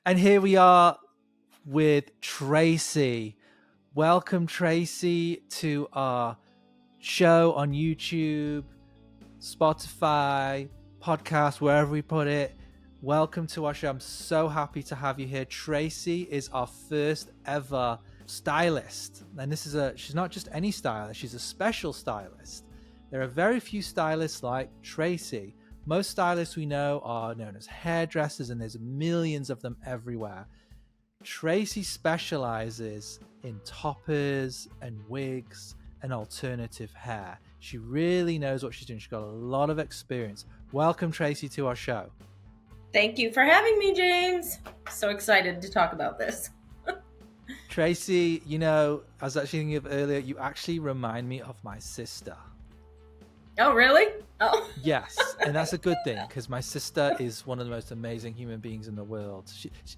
And here we are with Tracy. Welcome, Tracy, to our show on YouTube, Spotify, podcast, wherever we put it. Welcome to our show. I'm so happy to have you here. Tracy is our first ever stylist. And she's not just any stylist, she's a special stylist. There are very few stylists like Tracy. Most stylists we know are known as hairdressers, and there's millions of them everywhere. Tracy specializes in toppers and wigs and alternative hair. She really knows what she's doing. She's got a lot of experience. Welcome, Tracy, to our show. Thank you for having me, James. So excited to talk about this. Tracy, I was actually thinking of earlier, you actually remind me of my sister. Oh, really? Oh. Yes, and that's a good thing because my sister is one of the most amazing human beings in the world.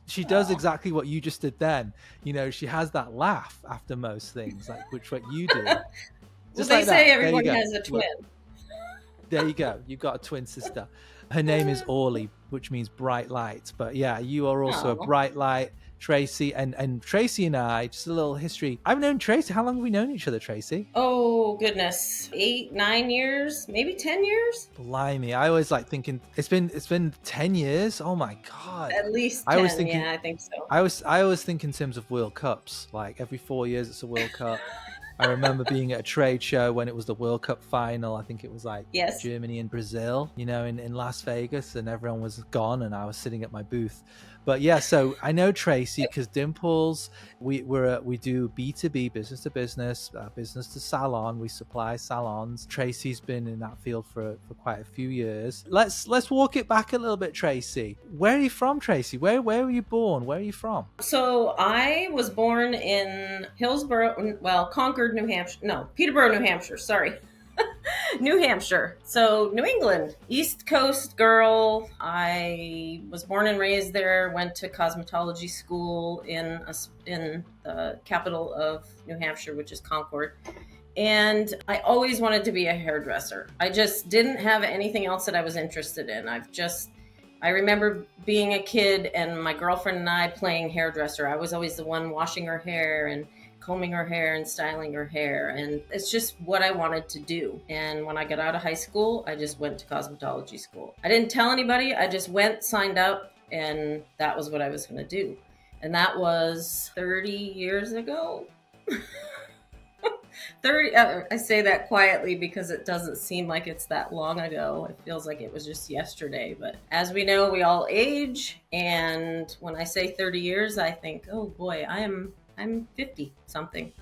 She does exactly what you just did then. She has that laugh after most things, like what you do. Just well, they say everyone has a twin. There you go. You've got a twin sister. Her name is Orly, which means bright light. But yeah, you are also a bright light, Tracy. And Tracy and I, just a little history. I've known Tracy. How long have we known each other, Tracy? Oh, goodness. 8, 9 years, maybe 10 years. Blimey. I always like thinking it's been 10 years. Oh my God. At least 10, I think so. I always think in terms of World Cups, like every 4 years it's a World Cup. I remember being at a trade show when it was the World Cup final. I think it was like Germany and Brazil, in Las Vegas, and everyone was gone and I was sitting at my booth. But yeah, so I know Tracy because Dimples, we do B2B, business to business, business to salon. We supply salons. Tracy's been in that field for quite a few years. Let's walk it back a little bit, Tracy. Where are you from, Tracy? Where were you born? Where are you from? So I was born in Concord, New Hampshire. No, Peterborough, New Hampshire. Sorry. New Hampshire. So New England, East Coast girl. I was born and raised there, went to cosmetology school in the capital of New Hampshire, which is Concord. And I always wanted to be a hairdresser. I just didn't have anything else that I was interested in. I remember being a kid and my girlfriend and I playing hairdresser. I was always the one washing her hair and combing her hair and styling her hair. And it's just what I wanted to do. And when I got out of high school, I just went to cosmetology school. I didn't tell anybody. I just went, signed up, and that was what I was going to do. And that was 30 years ago. 30. I say that quietly because it doesn't seem like it's that long ago. It feels like it was just yesterday. But as we know, we all age. And when I say 30 years, I think, oh boy, I'm 50 something.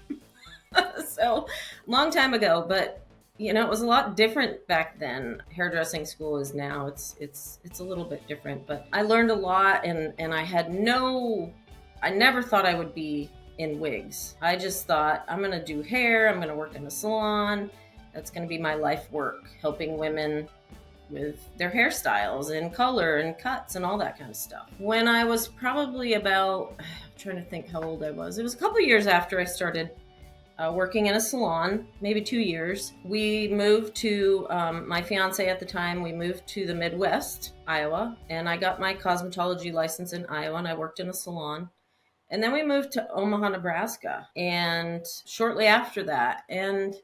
So long time ago, but it was a lot different back then. Hairdressing school is now, it's a little bit different, but I learned a lot and I never thought I would be in wigs. I just thought I'm going to do hair. I'm going to work in a salon. That's going to be my life work, helping women with their hairstyles and color and cuts and all that kind of stuff. When I was probably about, I'm trying to think how old I was. It was a couple of years after I started working in a salon, maybe 2 years. We moved to, my fiance at the time, we moved to the Midwest, Iowa, and I got my cosmetology license in Iowa and I worked in a salon. And then we moved to Omaha, Nebraska, and shortly after that. And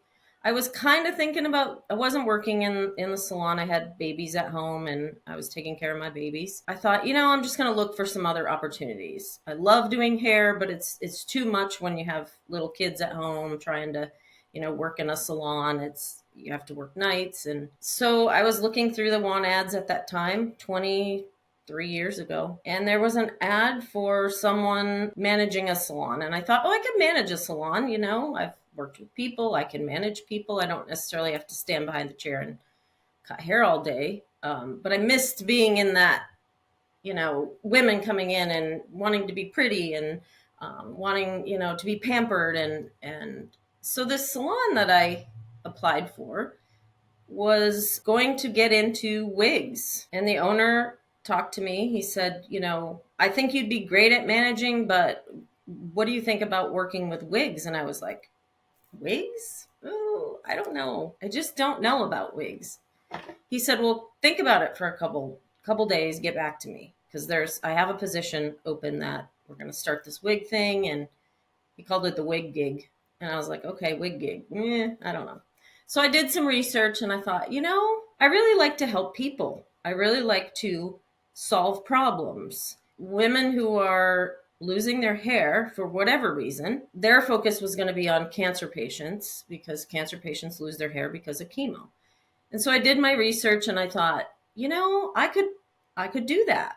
I was kind of thinking about, I wasn't working in the salon. I had babies at home and I was taking care of my babies. I thought, I'm just going to look for some other opportunities. I love doing hair, but it's too much when you have little kids at home trying to, work in a salon. You have to work nights. And so I was looking through the want ads at that time, 23 years ago, and there was an ad for someone managing a salon. And I thought, I could manage a salon. I've worked with people. I can manage people. I don't necessarily have to stand behind the chair and cut hair all day. But I missed being in that, women coming in and wanting to be pretty and wanting, to be pampered. And so this salon that I applied for was going to get into wigs. And the owner talked to me. He said, I think you'd be great at managing, but what do you think about working with wigs? And I was like, wigs? Oh, I don't know. I just don't know about wigs. He said, well, think about it for a couple days, get back to me. because I have a position open that we're going to start this wig thing. And he called it the wig gig. And I was like, okay, wig gig. I don't know. So I did some research and I thought, I really like to help people. I really like to solve problems. Women who are losing their hair for whatever reason, their focus was going to be on cancer patients because cancer patients lose their hair because of chemo. And so I did my research and I thought, I could do that.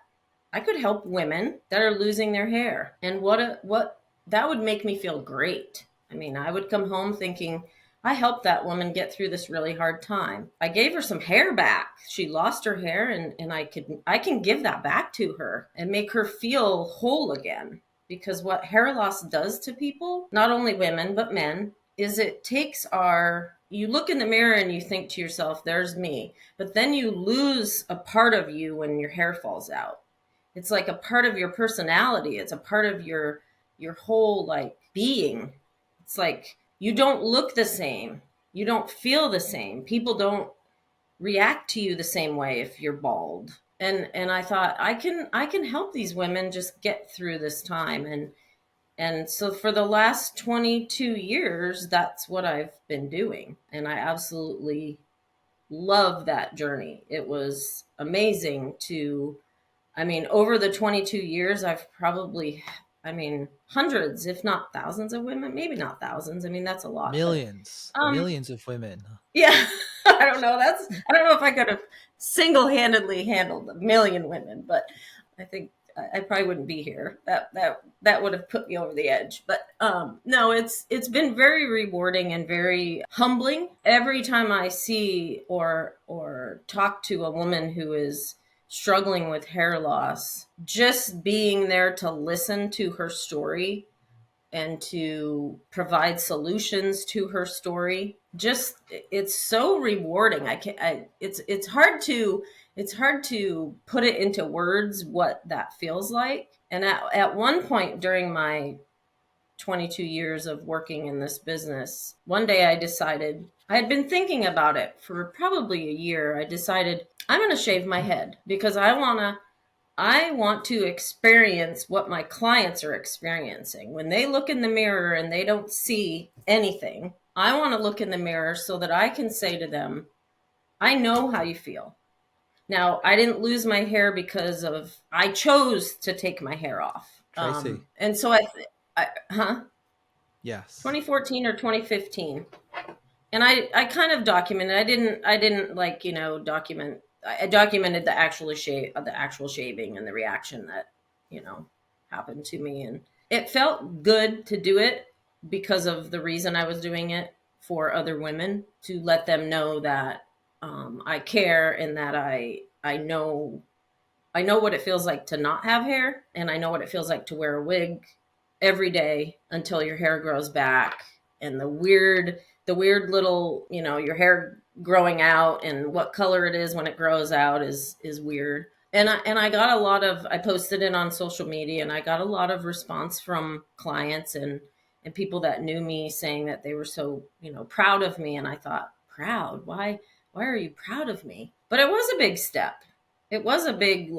I could help women that are losing their hair. And what that would make me feel great. I mean, I would come home thinking, I helped that woman get through this really hard time. I gave her some hair back. She lost her hair and I can give that back to her and make her feel whole again. Because what hair loss does to people, not only women, but men, is it takes you look in the mirror and you think to yourself, there's me. But then you lose a part of you when your hair falls out. It's like a part of your personality. It's a part of your whole like being. It's like you don't look the same. You don't feel the same. People don't react to you the same way if you're bald. And I thought I can help these women just get through this time. And so for the last 22 years, that's what I've been doing. And I absolutely love that journey. It was amazing over the 22 years, I've probably, hundreds, if not thousands of women, maybe not thousands. I mean, that's a lot. Millions of women. Yeah, I don't know. I don't know if I could have single-handedly handled 1 million women, but I think I probably wouldn't be here. That would have put me over the edge. But no, it's been very rewarding and very humbling. Every time I see or talk to a woman who is struggling with hair loss, just being there to listen to her story and to provide solutions to her story, just it's so rewarding. It's hard to put it into words what that feels like. And at one point during my 22 years of working in this business, one day I decided, I had been thinking about it for probably a year. I decided I'm going to shave my head because I want to experience what my clients are experiencing. When they look in the mirror and they don't see anything, I want to look in the mirror so that I can say to them, I know how you feel. Now, I didn't lose my hair because I chose to take my hair off. Tracy. And so Yes. 2014 or 2015. And I kind of documented. I didn't document. I documented the actual shaving and the reaction that, happened to me. And it felt good to do it because of the reason I was doing it for other women, to let them know that I care and that I know what it feels like to not have hair, and I know what it feels like to wear a wig every day until your hair grows back, and the weird little, your hair growing out and what color it is when it grows out is weird. And I got I posted it on social media and I got a lot of response from clients and people that knew me saying that they were so, proud of me. And I thought, proud? Why are you proud of me? But it was a big step. It was a big,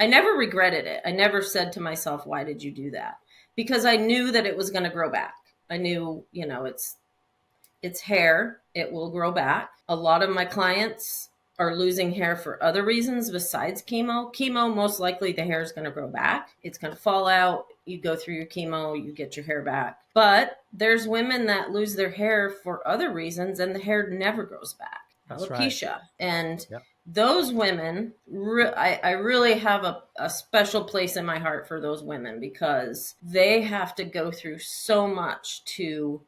I never regretted it. I never said to myself, why did you do that? Because I knew that it was going to grow back. I knew, it's hair. It will grow back. A lot of my clients are losing hair for other reasons besides chemo. Chemo, most likely the hair is going to grow back. It's going to fall out. You go through your chemo, you get your hair back. But there's women that lose their hair for other reasons and the hair never grows back. That's alopecia. Right. And yep. Those women, I really have a special place in my heart for those women because they have to go through so much to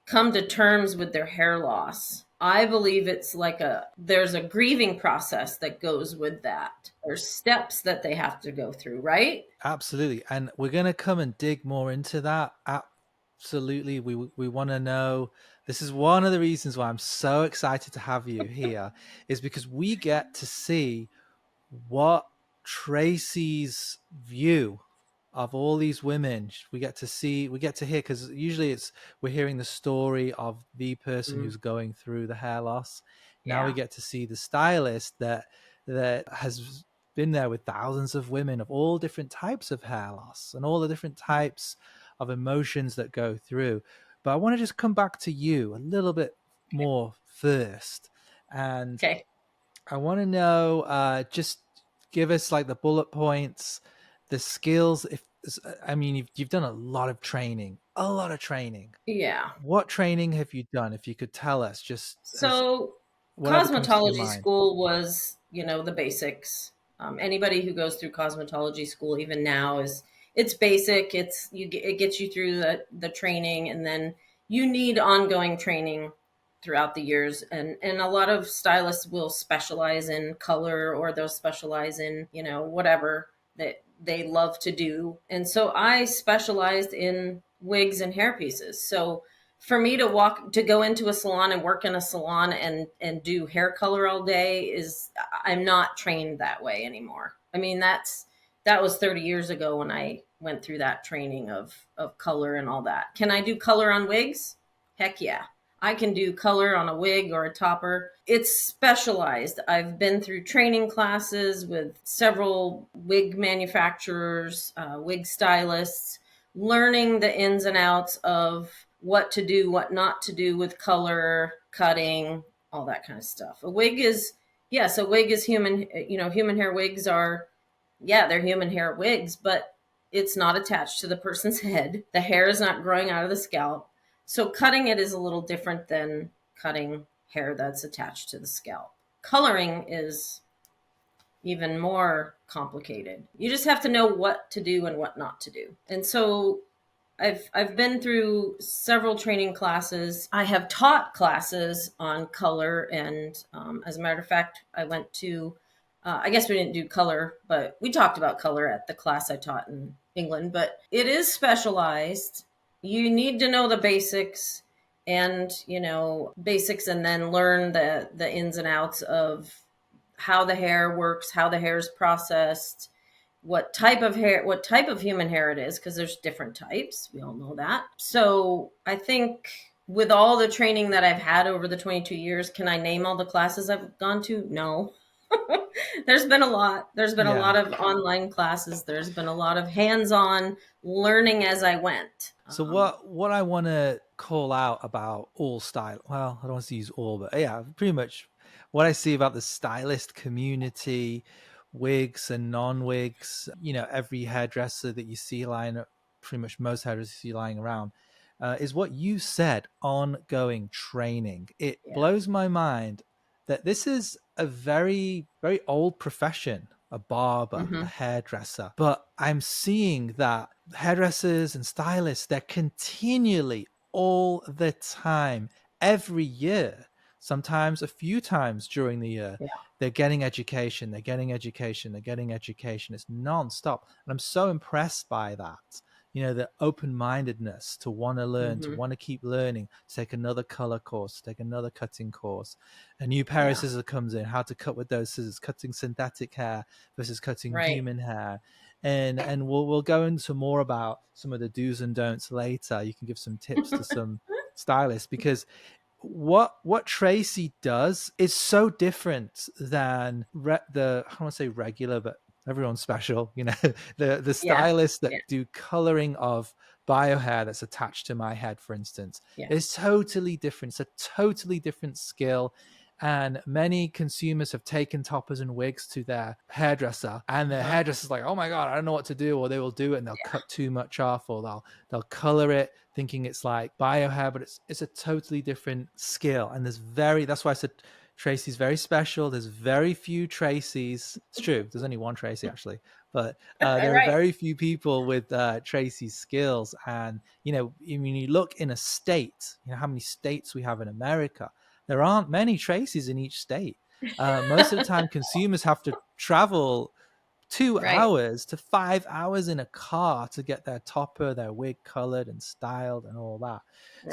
come to terms with their hair loss. I believe it's there's a grieving process that goes with that. There's steps that they have to go through, right? Absolutely. And we're going to come and dig more into that. Absolutely. We want to know. This is one of the reasons why I'm so excited to have you here is because we get to see what Tracy's view of all these women we get to hear, because usually we're hearing the story of the person who's going through the hair loss. Now we get to see the stylist that has been there with thousands of women of all different types of hair loss and all the different types of emotions that go through. But I want to just come back to you a little bit more first. And Okay. I want to know, just give us like the bullet points, the skills. If I mean, you've done a lot of training, a lot of training. Yeah. What training have you done? If you could tell us, just as So whatever comes to your cosmetology mind. school was, the basics. Anybody who goes through cosmetology school, even now, it's basic. It gets you through the training, and then you need ongoing training throughout the years. And a lot of stylists will specialize in color, or they'll specialize in whatever that they love to do. And so I specialized in wigs and hair pieces. So for me to go into a salon and work in a salon and do hair color all day, is I'm not trained that way anymore. I mean, that was 30 years ago when I went through that training of color and all that. Can I do color on wigs? Heck yeah. I can do color on a wig or a topper. It's specialized. I've been through training classes with several wig manufacturers, wig stylists, learning the ins and outs of what to do, what not to do with color, cutting, all that kind of stuff. A wig is, yes, a wig is human. Human hair wigs are, yeah, they're human hair wigs, but it's not attached to the person's head. The hair is not growing out of the scalp. So cutting it is a little different than cutting hair that's attached to the scalp. Coloring is even more complicated. You just have to know what to do and what not to do. And so I've been through several training classes. I have taught classes on color, and as a matter of fact, I went to. I guess we didn't do color, but we talked about color at the class I taught in England. But it is specialized. You need to know the basics, and basics, and then learn the ins and outs of how the hair works, how the hair is processed, what type of human hair it is, because there's different types. We all know that. So I think with all the training that I've had over the 22 years, can I name all the classes I've gone to? No. There's been a lot. There's been a lot of online classes. There's been a lot of hands-on learning as I went. So what I want to call out about all style, well, I don't want to use all, but yeah, pretty much what I see about the stylist community, wigs and non-wigs, every hairdresser that you see pretty much most hairdressers you see lying around, is what you said, ongoing training. It blows my mind that this is a very, very old profession, a barber, a hairdresser. But I'm seeing that hairdressers and stylists, they're continually, all the time, every year, sometimes a few times during the year, they're getting education, they're getting education, they're getting education. It's nonstop. And I'm so impressed by that. The open-mindedness to want to learn, to want to keep learning, to take another color course, to take another cutting course. A new pair of scissors comes in, how to cut with those scissors, cutting synthetic hair versus cutting human hair. And we'll go into more about some of the do's and don'ts later. You can give some tips to some stylists, because what Tracy does is so different than I don't want to say regular, but everyone's special, the stylists that do coloring of bio hair that's attached to my head, for instance, is totally different. It's a totally different skill. And many consumers have taken toppers and wigs to their hairdresser, and the hairdresser's like, oh my God, I don't know what to do. Or they will do it and they'll cut too much off, or they'll color it thinking it's like bio hair, but it's a totally different skill. And that's why I said Tracy's very special. There's very few Tracys. It's true. There's only one Tracy actually, but there are very few people with Tracy's skills. And, when you look in a state, how many states we have in America, there aren't many Tracys in each state. Most of the time consumers have to travel 2 hours to 5 hours in a car to get their topper, their wig colored and styled and all that.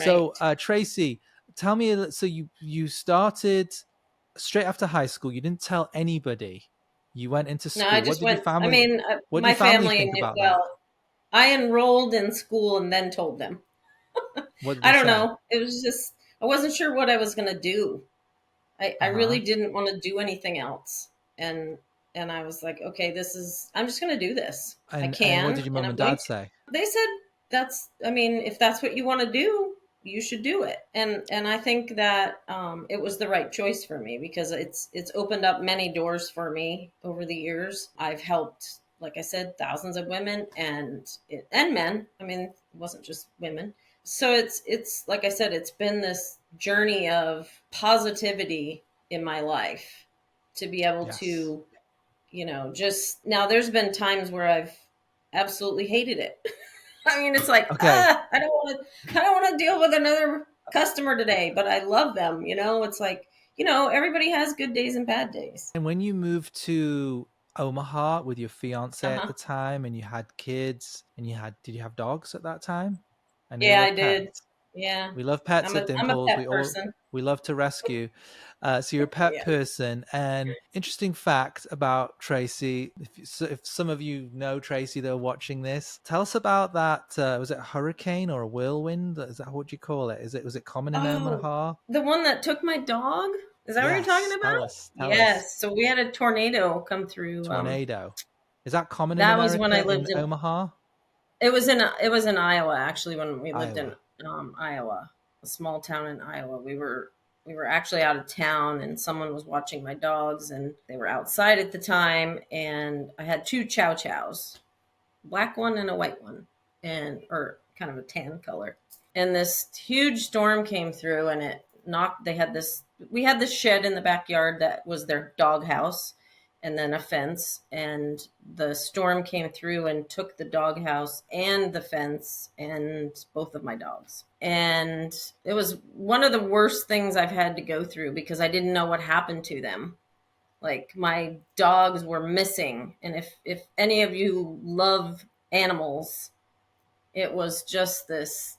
So Tracy, tell me, so you started straight after high school. You didn't tell anybody. You went into school. No, I just went. What did My your family family think about that? I enrolled in school and then told them. What did I don't know. It was just, I wasn't sure what I was going to do. I really didn't want to do anything else. And And I was like, okay, I'm just going to do this. I And what can, did your and mum I'm and going dad to. say? They said, I mean, if that's what you want to do, you should do it. And I think that it was the right choice for me because it's opened up many doors for me over the years. I've helped, like I said, thousands of women and men. I mean, it wasn't just women. So it's like I said, it's been this journey of positivity in my life to be able Yes. to, just now there's been times where I've absolutely hated it. I mean, it's like, Okay. I don't want to deal with another customer today, but I love them. It's like, everybody has good days and bad days. And when you moved to Omaha with your fiance Uh at huh. the time and you had kids and did you have dogs at that time? I know you Yeah, I love did. pets. Yeah, We love pets at I'm a Dimples. pet person. We love to rescue. So you're a pet Yeah. person. And interesting fact about Tracy. If some of you know Tracy that are watching this, tell us about that. Was it a hurricane or a whirlwind? Is that what you call it? Was it common in Oh, Omaha? the one that took my dog? Is that what you're talking Yes. about? Tell us. Tell us. Yes. So we had a tornado come through. Tornado. Is that common in That was when I America in lived in. Omaha? It was in Iowa actually when we lived in Iowa. Iowa, a small town in Iowa. We were actually out of town and someone was watching my dogs and they were outside at the time and I had two chow chows, black one and a white one, and or kind of a tan color. And this huge storm came through and it knocked they had this we had this shed in the backyard that was their dog house and then a fence, and the storm came through and took the dog house and the fence and both of my dogs. And it was one of the worst things I've had to go through because I didn't know what happened to them. Like my dogs were missing, and if any of you love animals, it was just this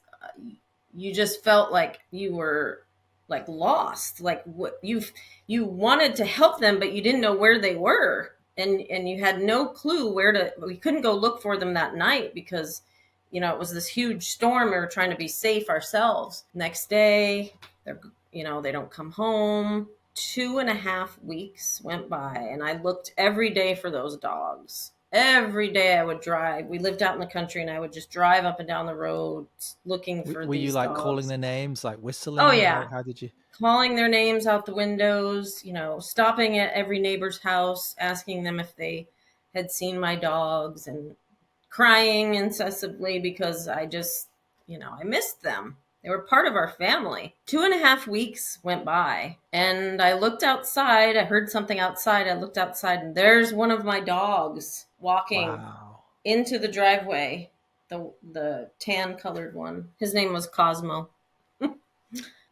you just felt like you were like lost, like what you wanted to help them but you didn't know where they were, and you had no clue where to. We couldn't go look for them that night because it was this huge storm. We were trying to be safe ourselves. Next day, they don't come home. 2.5 weeks went by and I looked every day for those dogs. Every day I would drive. We lived out in the country and I would just drive up and down the road looking for Were you these like calling dogs. their names, like Oh, whistling? yeah. How did you? Calling their names out the windows, stopping at every neighbor's house, asking them if they had seen my dogs and crying incessantly because I missed them. They were part of our family. 2.5 weeks went by and I looked outside. I heard something outside. I looked outside and there's one of my dogs walking Wow. into the driveway. The tan colored one. His name was Cosmo.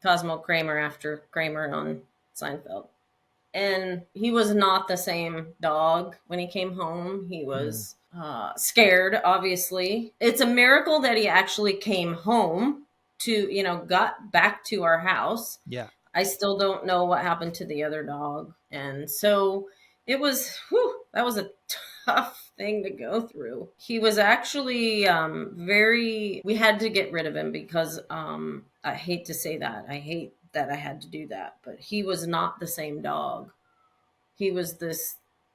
Cosmo Kramer after Kramer on Seinfeld. And he was not the same dog when he came home. He Mm. was scared, obviously. It's a miracle that he actually came home got back to our house. Yeah. I still don't know what happened to the other dog. And so that was a tough thing to go through. He was actually we had to get rid of him because I hate to say that. I hate that I had to do that, but he was not the same dog. He was this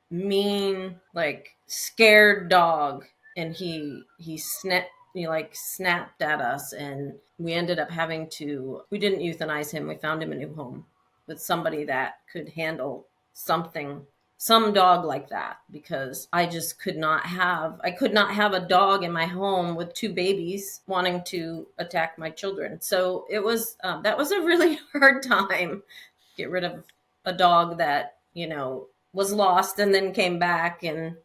mean, like scared dog, and he snapped at us, and we ended up we didn't euthanize him. We found him a new home with somebody that could handle some dog like that, because I could not have a dog in my home with two babies wanting to attack my children. So that was a really hard time. Get rid of a dog that was lost and then came back, and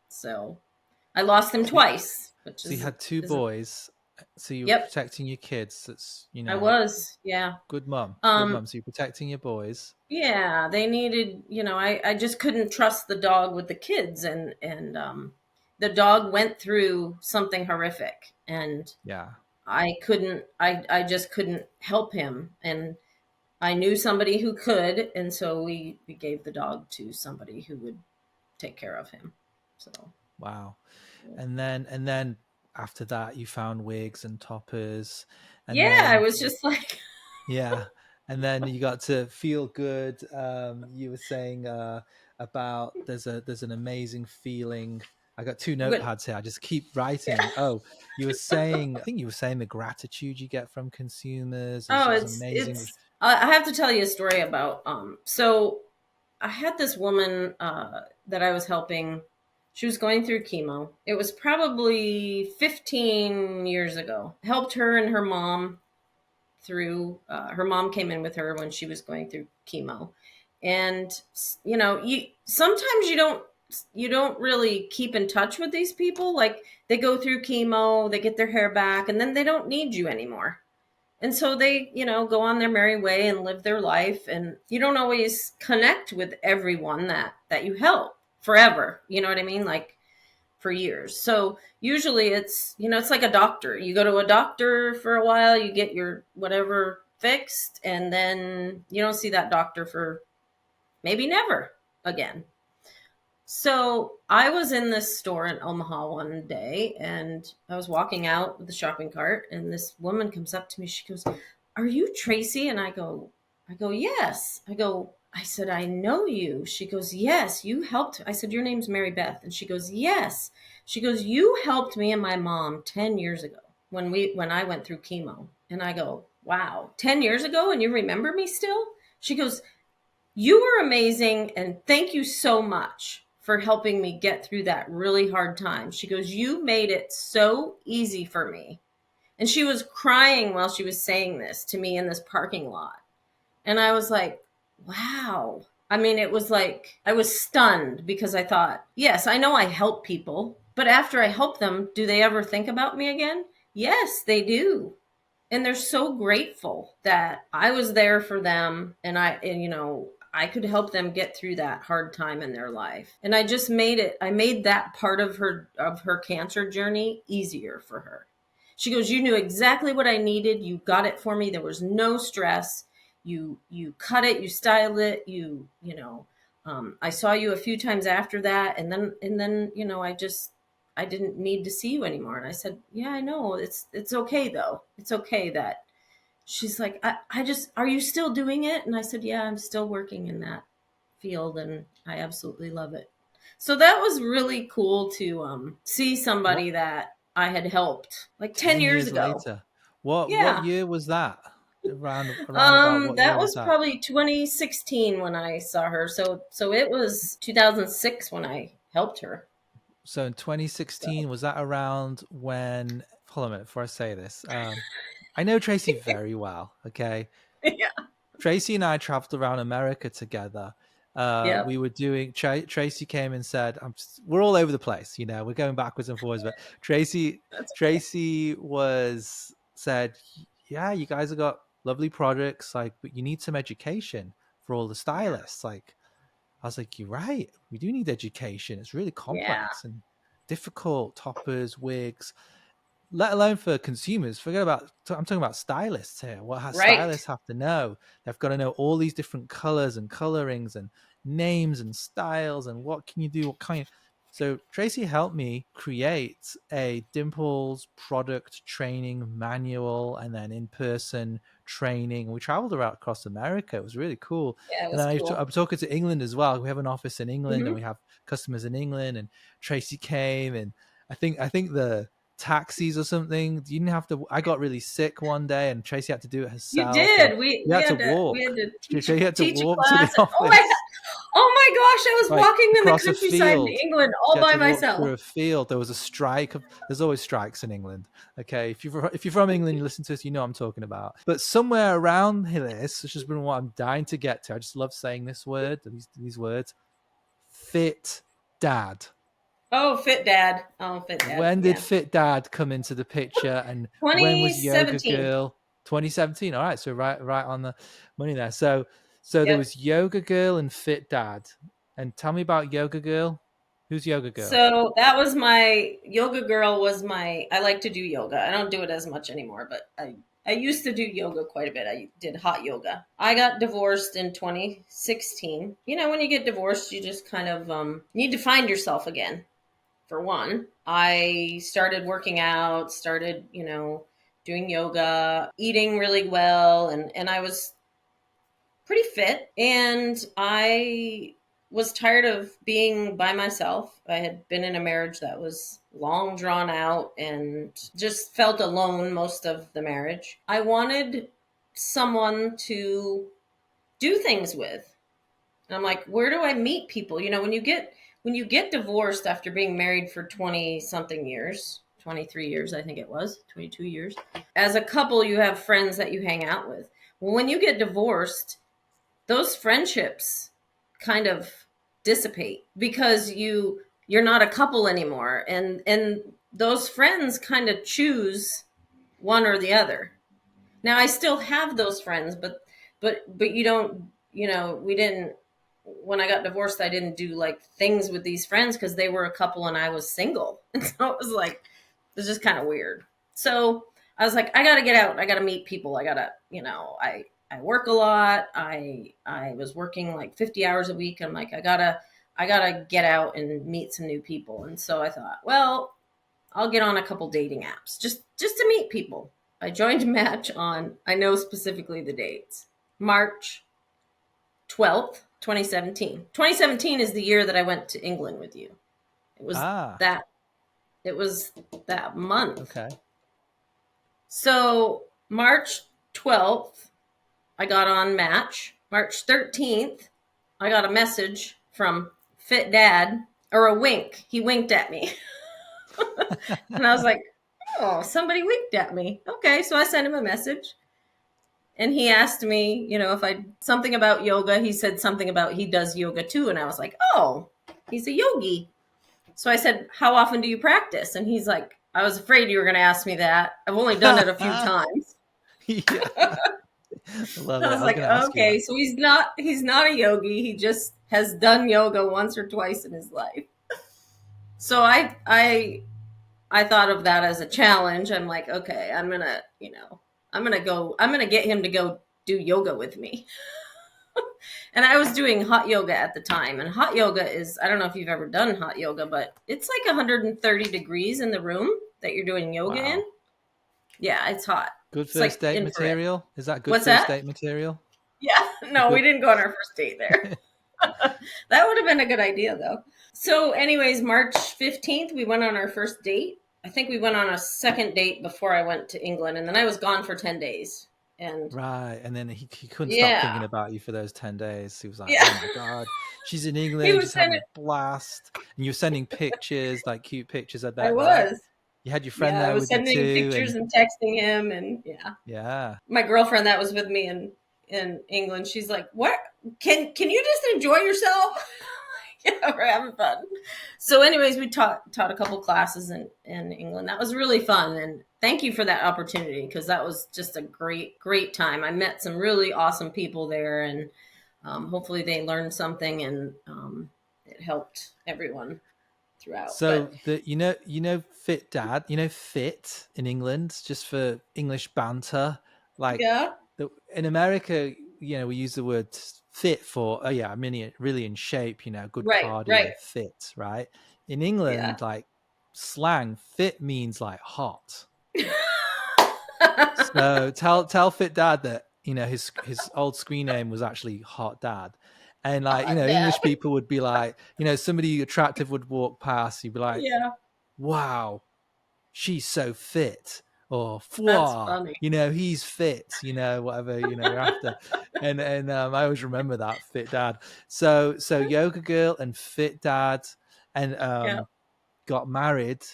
so I lost him So you, twice, which so you is had two is a, boys. So you were yep. protecting your kids. That's I was, yeah. good mum. Good um mum. So you're protecting your boys. yeah, they needed, I just couldn't trust the dog with the kids, and the dog went through something horrific, and Yeah. I just couldn't help him, and I knew somebody who could, and so we gave the dog to somebody who would take care of him. So Wow. And then after that, you found wigs and toppers, and yeah, I then was just like, yeah, and then you got to feel good. You were saying about there's an amazing feeling. I got two But notepads here. I just keep writing. yeah. Oh, you were saying, I think you were saying the gratitude you get from consumers Oh, is amazing. I have to tell you a story about so I had this woman that I was helping. She was going through chemo. It was probably 15 years ago. Helped her and her mom through. Her mom came in with her when she was going through chemo, and you sometimes you don't really keep in touch with these people. Like they go through chemo, they get their hair back, and then they don't need you anymore. And so they, go on their merry way and live their life. And you don't always connect with everyone that you help forever. You know what I mean? Like for years. So usually it's like a doctor. You go to a doctor for a while, you get your whatever fixed, and then you don't see that doctor for maybe never again. So I was in this store in Omaha one day and I was walking out with the shopping cart and this woman comes up to me. She goes, "Are you Tracy?" And I go, "Yes." I said, "I know you." She goes, "Yes, you helped." I said, "Your name's Mary Beth." And she goes, "Yes." She goes, "You helped me and my mom 10 years ago when I went through chemo." And I go, "Wow, 10 years ago and you remember me still?" She goes, "You were amazing and thank you so much for helping me get through that really hard time." She goes, "You made it so easy for me." And she was crying while she was saying this to me in this parking lot. And I was like, wow. I mean, it was like I was stunned because I thought, yes, I know I help people, but after I help them, do they ever think about me again? Yes, they do. And they're so grateful that I was there for them I could help them get through that hard time in their life. And I made that part of her cancer journey easier for her. She goes, "You knew exactly what I needed. You got it for me. There was no stress. You cut it, you styled it, I saw you a few times after that, and then I didn't need to see you anymore." And I said, "Yeah, I know. It's okay though. It's okay that." She's like, I just, "Are you still doing it?" And I said, "Yeah, I'm still working in that field and I absolutely love it." So that was really cool to see What somebody that I had helped like 10 10 years years ago. later? What Yeah. year was that? Around about what That year was was that? probably 2016 when I saw her. So it was 2006 when I helped her. So in So 2016, was that around when? Hold on a minute before I say this. I know Tracy very well. Okay, yeah. Tracy and I traveled around America together. Yep. We were doing. Tracy came and said, "We're all over the place. We're going backwards and forwards." But That's Tracy was said, "Yeah, you guys have got lovely projects, like, but you need some education for all the yeah. stylists." Like, I was like, "You're right. We do need education. It's really Yeah. complex and difficult. Toppers, wigs, let alone for consumers. Forget about. I'm talking about stylists here. What Right. stylists have to know? They've got to know all these different colors and colorings and names and styles and what can you do? What kind? So Tracy helped me create a Dimples product training manual and then in-person training. We traveled around across America. It was really cool. Yeah, it And then was I cool. was talking to England as well. We have an office in England and Hmm. we have customers in England. And Tracy came and I think the taxis or something. You didn't have to. I got really sick one day, and Tracy had to do it You herself, and did. We you we had to had to we walk. had to She had to teach a walk to the class. And, office, oh my gosh, I was like walking in the across a countryside in field. England She all had by to walk myself. through a field. There was a strike. There's always strikes in England. Okay, if you're from England, you listen to us, you know what I'm talking about. But somewhere around here, this has just been what I'm dying to get to. I just love saying this word, these words. Fit dad. Oh, Fit Dad. Oh, Fit Dad. When did Yeah. Fit Dad come into the picture, and when was Yoga 2017. Girl? 2017. All right, so right on the money there. So there Yep. was Yoga Girl and Fit Dad. And tell me about Yoga Girl. Who's Yoga Girl? So that was my yoga girl was my I like to do yoga. I don't do it as much anymore, but I used to do yoga quite a bit. I did hot yoga. I got divorced in 2016. When you get divorced, you just kind of need to find yourself again. For one, I started working out, started, doing yoga, eating really well, and I was pretty fit. And I was tired of being by myself. I had been in a marriage that was long drawn out and just felt alone most of the marriage. I wanted someone to do things with. And I'm like, where do I meet people? You know, when you get divorced after being married for 20 something years, 23 years I think it was, 22 years. As a couple you have friends that you hang out with. Well, when you get divorced, those friendships kind of dissipate because you're not a couple anymore, and those friends kind of choose one or the other. Now I still have those friends, but you don't, you know, we didn't, when I got divorced I didn't do like things with these friends because they were a couple and I was single. And so it was like, it was just kind of weird. So I was like, I gotta get out, I gotta meet people, I gotta, you know, I work a lot. I was working like 50 hours a week. I'm like, I gotta get out and meet some new people. And so I thought, well, I'll get on a couple dating apps just to meet people. I joined a match on, I know specifically the dates, March 12th, 2017. 2017 is the year that I went to England with you. It was it was that month. Okay. So March 12th, I got on Match. March 13th, I got a message from Fit Dad, or a wink. He winked at me. And I was like, oh, somebody winked at me. Okay, so I sent him a message. And he asked me, you know, if I, something about yoga. He said something about he does yoga too. And I was like, oh, he's a yogi. So I said, how often do you practice? And he's like, I was afraid you were going to ask me that. I've only done it a few times. Yeah. I was like, okay, so he's not a yogi. He just has done yoga once or twice in his life. So I thought of that as a challenge. I'm like, okay, I'm going to get him to go do yoga with me. And I was doing hot yoga at the time. And hot yoga is, I don't know if you've ever done hot yoga, but it's like 130 degrees in the room that you're doing yoga in. Yeah, it's hot. Good first date material? Is that good first date material? Yeah, no, we didn't go on our first date there. That would have been a good idea, though. So anyways, March 15th, we went on our first date. I think we went on a second date before I went to England, and then I was gone for 10 days. And right, and then he couldn't stop thinking about you for those 10 days. He was like, oh my God, she's in England, she's having a blast. And you were sending pictures, like cute pictures, I bet. I was. Right? You had your friend there with you too. I was sending pictures and texting him, and yeah. My girlfriend that was with me in England, she's like, "What? Can you just enjoy yourself?" Yeah, we're having fun. So, anyways, we taught a couple classes in England. That was really fun, and thank you for that opportunity because that was just a great time. I met some really awesome people there, and hopefully they learned something, and it helped everyone throughout. So you know Fit Dad, you know Fit in England, just for English banter. Like in America, you know, we use the word fit for I mean really in shape, you know, good cardio, fit, right? In England, like slang, fit means like hot. So tell Fit Dad that, you know, his old screen name was actually Hot Dad. And like, you know, English people would be like, you know, somebody attractive would walk past, you'd be like, wow, she's so fit. Or you know, he's fit, you know, whatever, you know, you're after. And I always remember that, Fit Dad. So Yoga Girl and Fit Dad and got married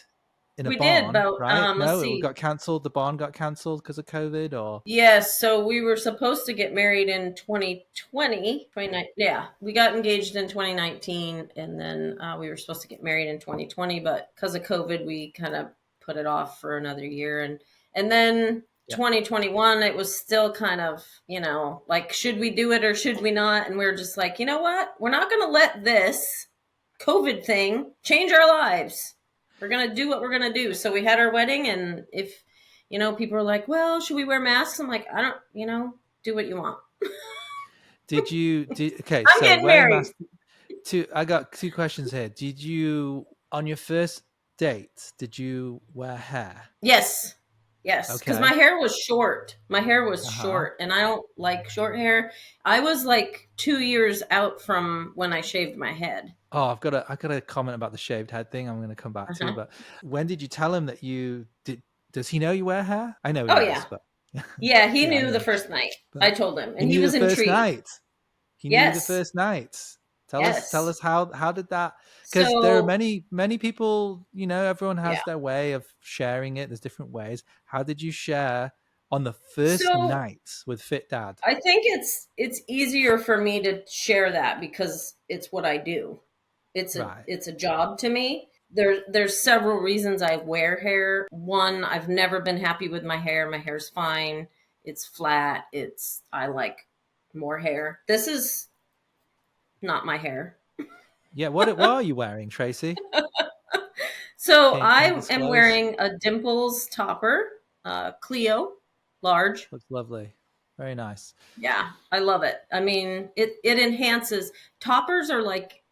in a barn, right? No, it got cancelled. The barn got cancelled because of COVID, or yes. So we were supposed to get married in 2020. Yeah, we got engaged in 2019, and then we were supposed to get married in 2020, but because of COVID, we kind of put it off for another year, and then 2021, it was still kind of, you know, like, should we do it or should we not? And we were just like, you know what? We're not going to let this COVID thing change our lives. We're going to do what we're going to do. So we had our wedding, and if, you know, people are like, well, should we wear masks? I'm like, I don't, you know, do what you want. Okay. I'm getting married. I got two questions here. Did you, on your first date, did you wear hair? Yes. Yes, because my Okay. hair was short. My hair was Uh-huh. short, and I don't like short hair. I was like 2 years out from when I shaved my head. Oh, I got a comment about the shaved head thing. I'm going to come back to, Uh-huh. but when did you tell him that you did? Does he know you wear hair? I know he Oh does, yeah, but yeah. He yeah, knew the anyway. first night. I But told him, he and he knew the was first intrigued. night. He knew the Yes, first night. Tell yes. us how did that? Because there are So many people. Everyone yeah. has their way of sharing it. There's different ways. How did you share on the first So night with Fit Dad? I think it's easier for me to share that because it's what I do. Right. It's a job to me. There's several reasons I wear hair. One, I've never been happy with my hair. My hair's fine. It's flat. It's I like more hair. This is not my hair. Yeah. What are you wearing, Tracy? So Can you I am disclose? wearing a Dimples topper, Clio, large. Looks lovely. Very nice. Yeah, I love it. I mean, it enhances. Toppers are like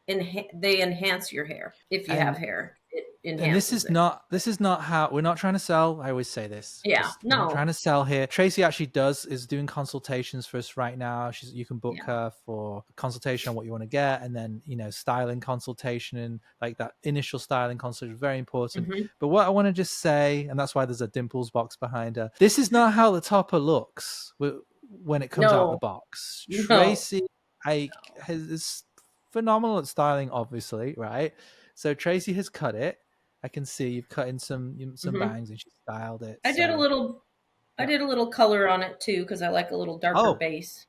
they enhance your hair. If you have And hair, it and enhances it. this is not how we're not trying to sell. I always say this, Yeah, just we're not trying no, to sell here. Tracy actually is doing consultations for us right now. You can book yeah. her for consultation on what you want to get, and then styling consultation, and like that initial styling consultation is very important. Hmm. But what I want to just say, and that's why there's a Dimples box behind her, this is not how the topper looks when it comes out the No, box. no. Tracy is phenomenal at styling, obviously, right? So Tracy has cut it. I can see you've cut in some Hmm. bangs and she styled it. I did a So little. I yeah. did a little color on it too because I like a little darker Oh, base.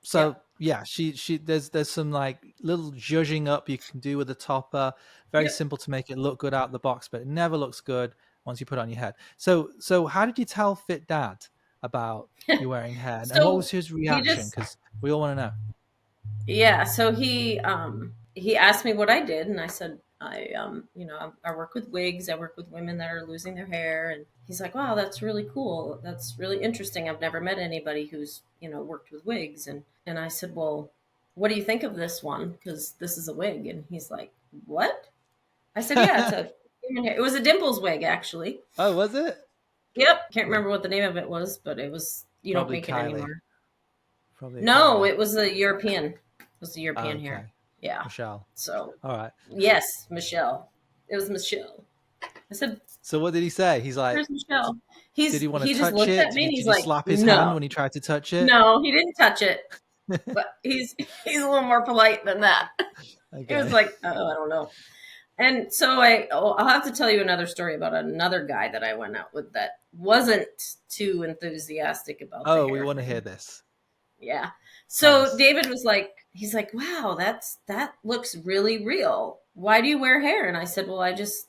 so Yep. yeah, she there's some like little zhuzhing up you can do with the topper. Very Yep. simple to make it look good out of the box, but it never looks good once you put it on your head. So how did you tell Fit Dad about you wearing hair, and what was So his he reaction? just Because we all want to know. yeah. So he asked me what I did, and I said I work with wigs. I work with women that are losing their hair, and he's like, wow, that's really cool. That's really interesting. I've never met anybody who's worked with wigs, and I said, well, what do you think of this one? Because this is a wig, and he's like, what? I said, yeah, it's a human hair. It was a Dimples wig, actually. Oh, was it? Yep. Can't Well, remember what the name of it was, but it was, you don't probably make it Kylie. anymore. Probably No, Kylie. it was a European. It was the Oh, European hair. okay. Yeah. Michelle. So, All right. yes, Michelle. It was Michelle. I said, So what did he say? He's like, where's Michelle? did he want to He just touch looked it? at me and he's Did you like, slap his hand no, when he tried to touch it? no, he didn't touch it. But he's a little more polite than that. He was Okay. like, oh, I don't know. And so I'll have to tell you another story about another guy that I went out with that wasn't too enthusiastic about the Oh, we hair want to hear thing. this. Yeah. Tell So us. David was like, he's like, wow, that looks really real. Why do you wear hair? And I said, well, I just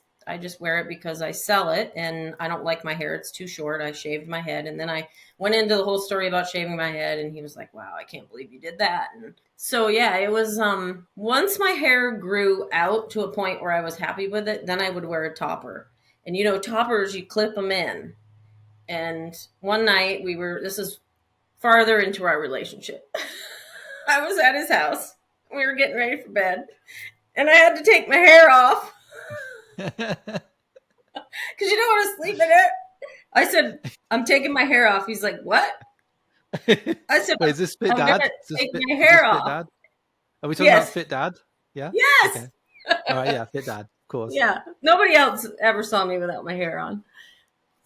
wear it because I sell it and I don't like my hair. It's too short. I shaved my head. And then I went into the whole story about shaving my head and he was like, wow, I can't believe you did that. And so yeah, it was once my hair grew out to a point where I was happy with it, then I would wear a topper. And toppers, you clip them in. And one night this is farther into our relationship. I was at his house. We were getting ready for bed, and I had to take my hair off because you don't want to sleep in it. I said, I'm taking my hair off. He's like, what? Wait, I said, is this Fit I'm going Dad? to take my Is this hair Fit off. Dad? Are we talking about Yes. Fit Dad? Yeah? Yes. Okay. All right, yeah, Fit Dad, of course. Yeah. Nobody else ever saw me without my hair on.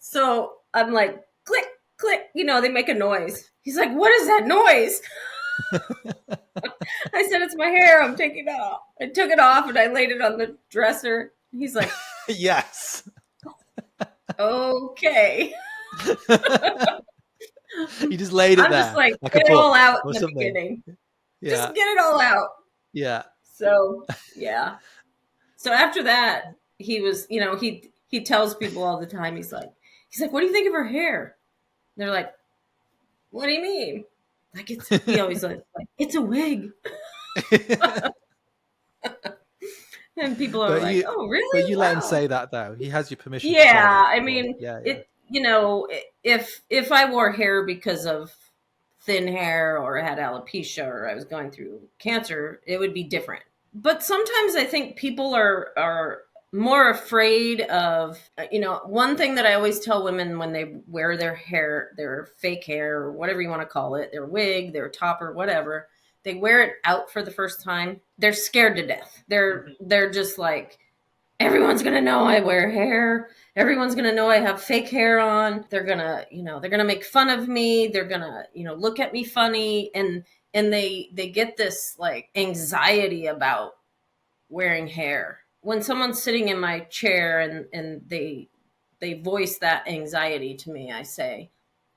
So I'm like, click, click. They make a noise. He's like, what is that noise? I said, it's my hair. I'm taking it off. I took it off and I laid it on the dresser. He's like, Yes. okay. You just laid it I'm just there like, like a get it all book out or in the something. beginning. Yeah. Just get it all out. Yeah. So, yeah. So after that, he was, he tells people all the time, he's like, what do you think of her hair? And they're like, what do you mean? Like he always like, it's a wig. And people are But like, you oh, but really? you let him Wow. say that though. He has your permission to say Yeah. that, I of course. mean, Yeah, yeah. if I wore hair because of thin hair or had alopecia or I was going through cancer, it would be different. But sometimes I think people are more afraid of, one thing that I always tell women when they wear their hair, their fake hair, or whatever you want to call it, their wig, their topper, whatever, they wear it out for the first time, they're scared to death. They're just like, everyone's gonna know I wear hair. Everyone's gonna know I have fake hair on. They're gonna make fun of me. They're gonna, look at me funny, and they get this like anxiety about wearing hair. When someone's sitting in my chair and they voice that anxiety to me, I say,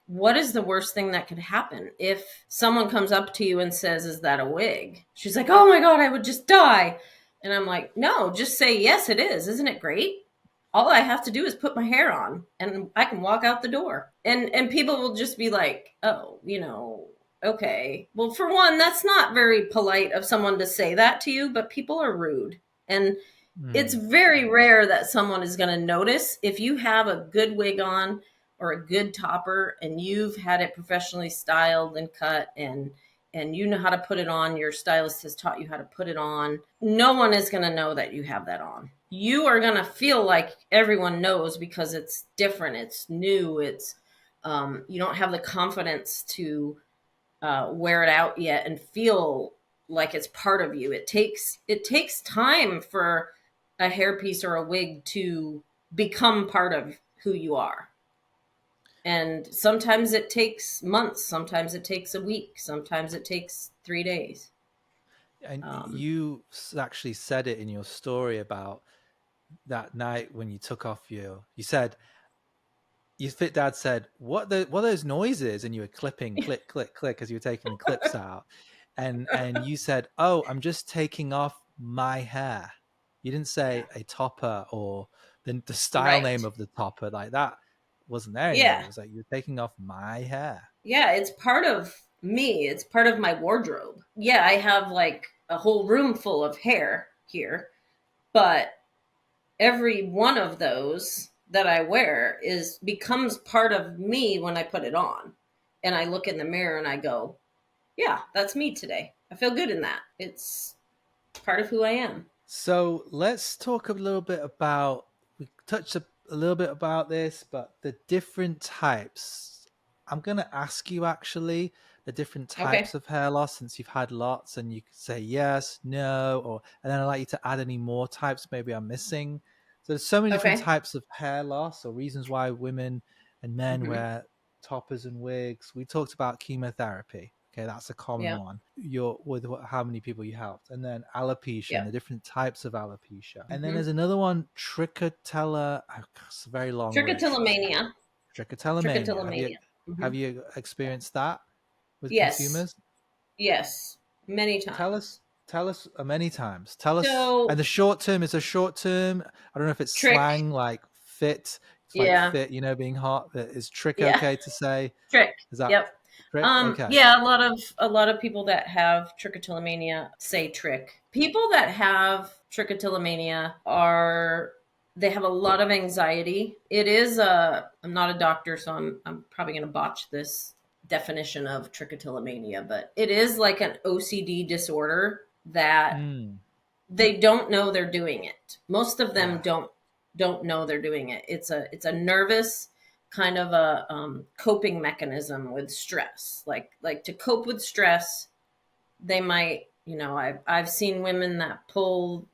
what is the worst thing that could happen if someone comes up to you and says, is that a wig? She's like, oh my God, I would just die. And I'm like, no, just say, yes, it is. Isn't it great? All I have to do is put my hair on and I can walk out the door. And people will just be like, oh, okay. Well, for one, that's not very polite of someone to say that to you, but people are rude. And it's very rare that someone is going to notice if you have a good wig on or a good topper and you've had it professionally styled and cut, and you know how to put it on, your stylist has taught you how to put it on. No one is going to know that you have that on. You are going to feel like everyone knows because it's different. It's new. It's, you don't have the confidence to wear it out yet and feel like it's part of you. It takes time for a hairpiece or a wig to become part of who you are. And sometimes it takes months, sometimes it takes a week, sometimes it takes 3 days. And you actually said it in your story about that night when you took off you said, your fit dad said, what are those noises? And you were clipping, click, click, click, as you were taking the clips out. And you said, oh, I'm just taking off my hair. You didn't say a topper or the style name of the topper. Like that wasn't there anymore. It was like, you're taking off my hair. Yeah, it's part of me. It's part of my wardrobe. Yeah, I have like a whole room full of hair here, but every one of those that I wear becomes part of me when I put it on. And I look in the mirror and I go, yeah, that's me today. I feel good in that. It's part of who I am. So let's talk a little bit about, we touched a little bit about this, but the different types. I'm going to ask you actually the different types of hair loss, since you've had lots, and you could say yes, no, and then I'd like you to add any more types maybe I'm missing. So there's so many different types of hair loss, or reasons why women and men wear toppers and wigs. We talked about chemotherapy. Okay, that's a common one. With how many people you helped, and then alopecia and the different types of alopecia, and then there's another one, trichotilla. It's a very long. Trichotillomania. Trichotillomania. Have you experienced that with consumers? Yes, many times. Tell us many times. Tell us. And the short term is a short term. I don't know if it's slang like fit. It's like fit, being hot. Is trick okay to say? Trick. Is that trick? Okay. Yeah, a lot of people that have trichotillomania say trick. People that have trichotillomania they have a lot of anxiety. It is I'm not a doctor, so I'm probably going to botch this definition of trichotillomania, but it is like an OCD disorder that they don't know they're doing it. Most of them don't know they're doing it. It's a nervous kind of a coping mechanism with stress. Like to cope with stress, they might, I've seen women that pull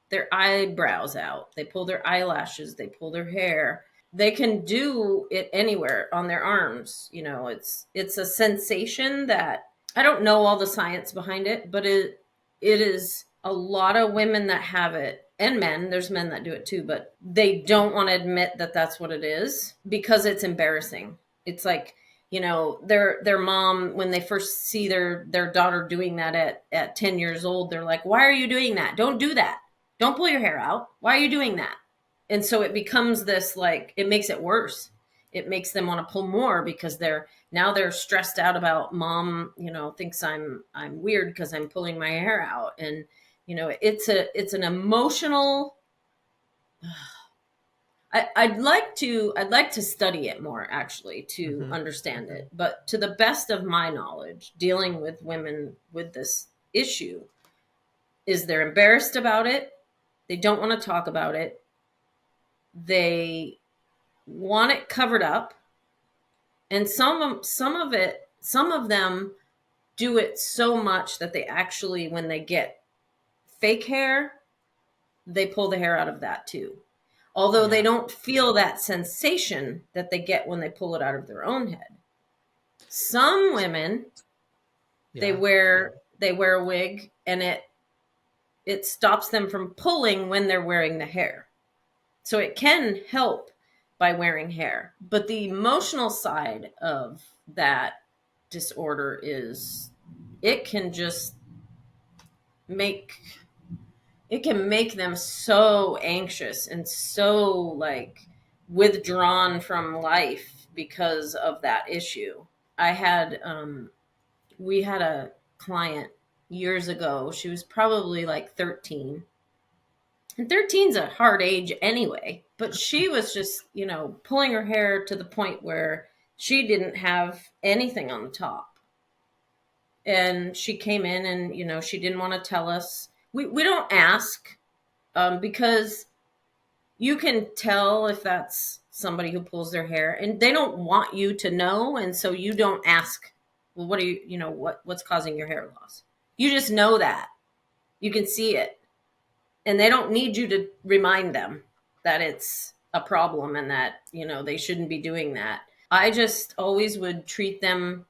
their eyebrows out, they pull their eyelashes, they pull their hair. They can do it anywhere on their arms. It's a sensation that I don't know all the science behind it, but it is a lot of women that have it, and men. There's men that do it too, but they don't want to admit that that's what it is because it's embarrassing. It's like, their mom, when they first see their daughter doing that at 10 years old, they're like, why are you doing that? Don't do that. Don't pull your hair out. Why are you doing that? And so it becomes this, like, it makes it worse. It makes them want to pull more because they're stressed out about mom, thinks I'm weird because I'm pulling my hair out. And, it's an emotional, I'd like to study it more actually to understand it. But to the best of my knowledge, dealing with women with this issue is they're embarrassed about it. They don't want to talk about it. they want it covered up, and some of them do it so much that they actually, when they get fake hair, they pull the hair out of that too. Although they don't feel that sensation that they get when they pull it out of their own head. Some women, they wear a wig, and it stops them from pulling when they're wearing the hair. So it can help by wearing hair. But the emotional side of that disorder is it can make them so anxious and so like withdrawn from life because of that issue. We had a client years ago. She was probably like 13. And 13's a hard age anyway. But she was just, pulling her hair to the point where she didn't have anything on the top. And she came in and, she didn't want to tell us. We don't ask because you can tell if that's somebody who pulls their hair, and they don't want you to know. And so you don't ask, well, what are you, what's causing your hair loss? You just know that. You can see it. And they don't need you to remind them that it's a problem and that, they shouldn't be doing that. I just always would treat them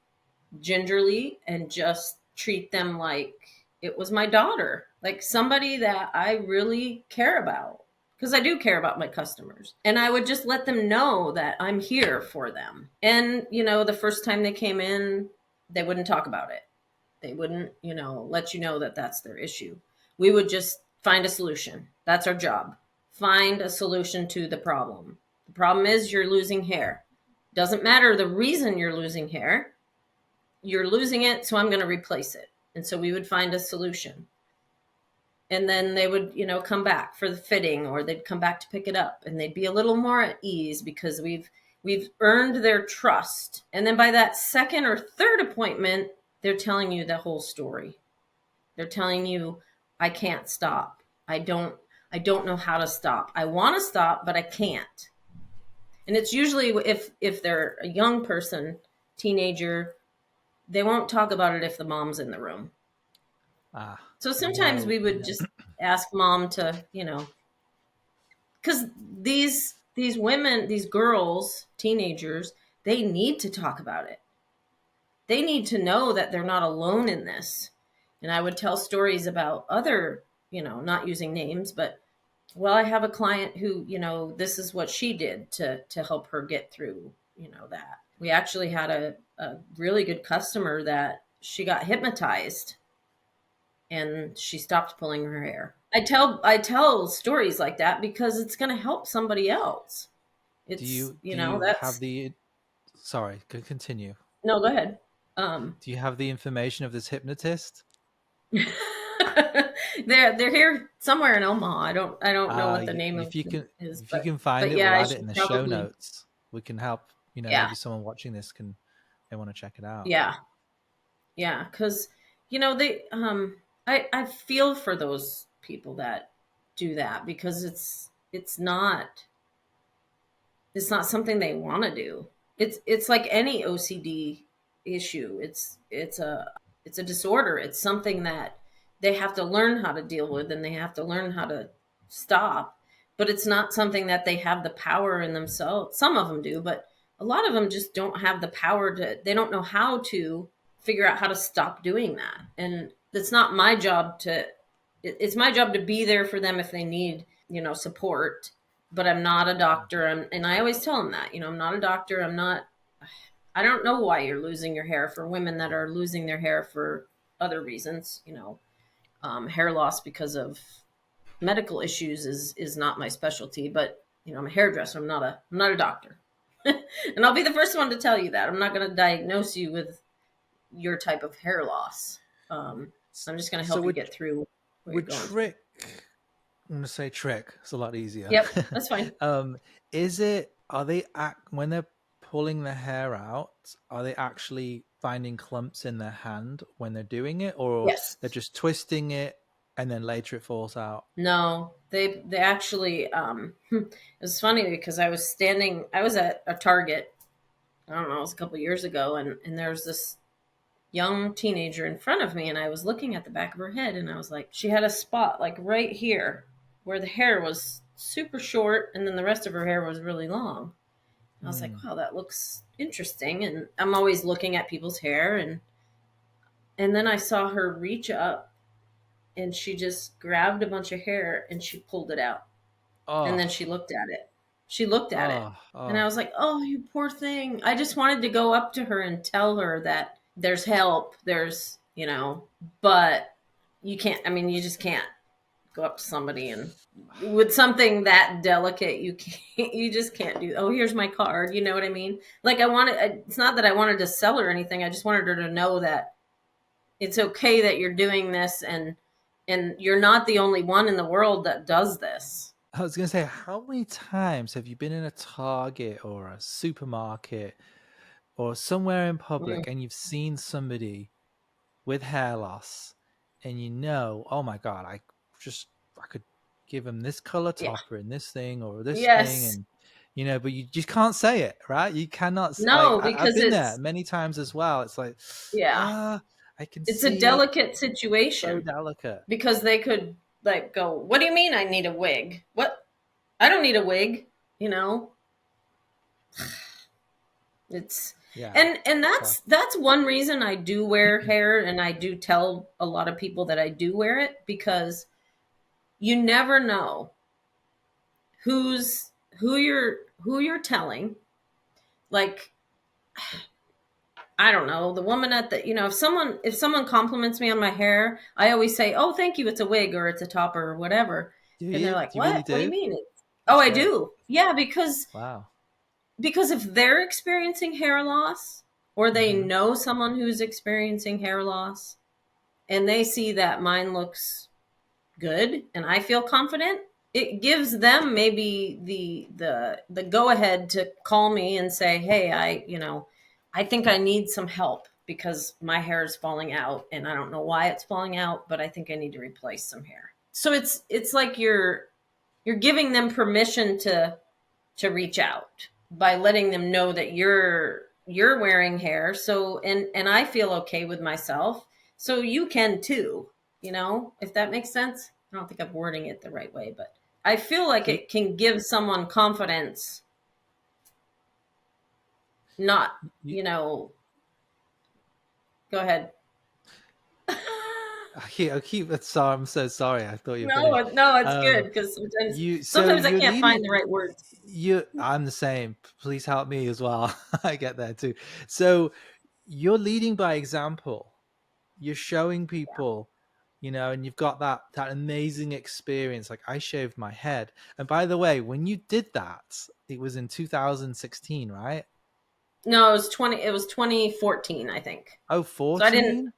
gingerly and just treat them like it was my daughter, like somebody that I really care about, because I do care about my customers. And I would just let them know that I'm here for them. And, the first time they came in, they wouldn't talk about it. They wouldn't, let you know that that's their issue. We would just find a solution. That's our job. Find a solution to the problem. The problem is you're losing hair. Doesn't matter the reason you're losing hair. You're losing it, so I'm going to replace it. And so we would find a solution. And then they would, come back for the fitting, or they'd come back to pick it up, and they'd be a little more at ease because we've earned their trust. And then by that second or third appointment, they're telling you the whole story. They're telling you, I can't stop. I don't know how to stop. I want to stop, but I can't. And it's usually if they're a young person, teenager, they won't talk about it if the mom's in the room. So sometimes we would just ask mom to, because these women, these girls, teenagers, they need to talk about it. They need to know that they're not alone in this. And I would tell stories about other, not using names, but, well, I have a client who, this is what she did to help her get through, that. We actually had a really good customer that she got hypnotized and she stopped pulling her hair. I tell stories like that because it's going to help somebody else. It's, sorry, continue. No, go ahead. Do you have the information of this hypnotist? They're here somewhere in Omaha. I don't know what the name is. If you can find it, we'll add it in the show notes. We can help. Maybe someone watching this they want to check it out. Yeah, because they I feel for those people that do that because it's not something they want to do. It's like any OCD issue. It's a disorder. It's something that they have to learn how to deal with, and they have to learn how to stop. But it's not something that they have the power in themselves. Some of them do, but a lot of them just don't have the power they don't know how to figure out how to stop doing that. And it's not my job it's my job to be there for them if they need, support. But I'm not a doctor. And I always tell them that, I'm not a doctor. I don't know why you're losing your hair. For women that are losing their hair for other reasons, hair loss because of medical issues is not my specialty. But, I'm a hairdresser. I'm not a doctor. And I'll be the first one to tell you that. I'm not going to diagnose you with your type of hair loss. So I'm just going to help you get through where you're going. Trick, I'm going to say trick. It's a lot easier. Yep, that's fine. When they're pulling the hair out, are they actually finding clumps in their hand when they're doing it? Or yes. They're just twisting it and then later it falls out? No, They actually it was funny because I was at a Target, I don't know, it was a couple years ago, and there was this young teenager in front of me, and I was looking at the back of her head, and I was like, she had a spot like right here where the hair was super short and then the rest of her hair was really long. I was like, Mm. wow, that looks interesting. And I'm always looking at people's hair, and then I saw her reach up and she just grabbed a bunch of hair and she pulled it out. And Oh, then she looked at it. She looked at it. oh, And I oh. was like, "Oh, you poor thing." I just wanted to go up to her and tell her that there's help, but you can't, I mean, you just can't go up to somebody and with something that delicate, you just can't do, "Oh, here's my card." You know what I mean? Like it's not that I wanted to sell her anything. I just wanted her to know that it's okay that you're doing this, and you're not the only one in the world that does this. I was gonna say, how many times have you been in a Target or a supermarket or somewhere in Mm, public and you've seen somebody with hair loss and oh my God, I could give him this color yeah. topper in this thing or this thing, Yes. and but you just can't say it, right? You cannot like No, I've because been there many times as well. It's like, yeah, ah, I can it's a see delicate it's so situation delicate. because they could like go, "What do you mean I need a wig? What? I don't need a wig." You know, it's Yeah. and Well, that's one reason I do wear hair, and I do tell a lot of people that I do wear it because you never know who's who you're telling. Like, I don't know, the woman at the, if someone compliments me on my hair, I always say, "Oh, thank you. It's a wig or it's a topper or whatever." do And they're you? like, Do you really "What? What do you do? mean?" Oh, That's I great. do. Yeah, because Wow. if they're experiencing hair loss or they Mm-hmm. know someone who's experiencing hair loss and they see that mine looks good and I feel confident, it gives them maybe the go ahead to call me and say, "Hey, I think I need some help because my hair is falling out and I don't know why it's falling out, but I think I need to replace some hair." So it's like you're giving them permission to reach out by letting them know that you're wearing hair. So and I feel okay with myself, so you can too, if that makes sense. I don't think I'm wording it the right way, but I feel like So it can give someone confidence, not, you, you know go ahead. I keep. Sorry, I'm so sorry. I thought you were No, finished. no, it's good Um, because so sometimes I you're can't find leading. the right words. I'm the same. Please help me as well. I get there too. So you're leading by example. You're showing people, and you've got that amazing experience. Like I shaved my head, and by the way, when you did that, it was in 2016, right? No, it was 2014, I think. Oh, So I didn't. 14.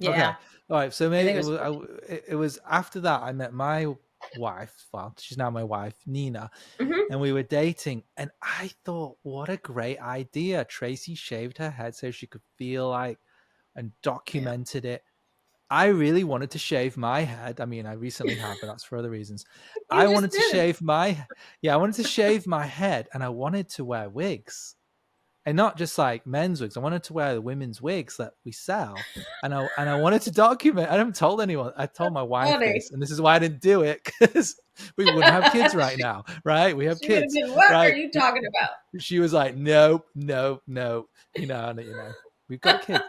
Okay. Yeah, All right. So I maybe think it it was was 14. it was after that I met my wife. Well, she's now my wife, Nina, Hmm. and we were dating. And I thought, what a great idea! Tracy shaved her head so she could feel like and Yeah. documented it. I really wanted to shave my head. I mean, I recently have, but that's for other reasons. I You just wanted to did. shave my Yeah, I wanted to shave my head, and I wanted to wear wigs, and not just like men's wigs. I wanted to wear the women's wigs that we sell, and I wanted to document. I haven't told anyone. I told my wife Funny. this, and this is why I didn't do it because we wouldn't have kids right now, right? We have She would have kids, been, "What are right? you talking about?" She was like, nope, nope, nope. We've got kids,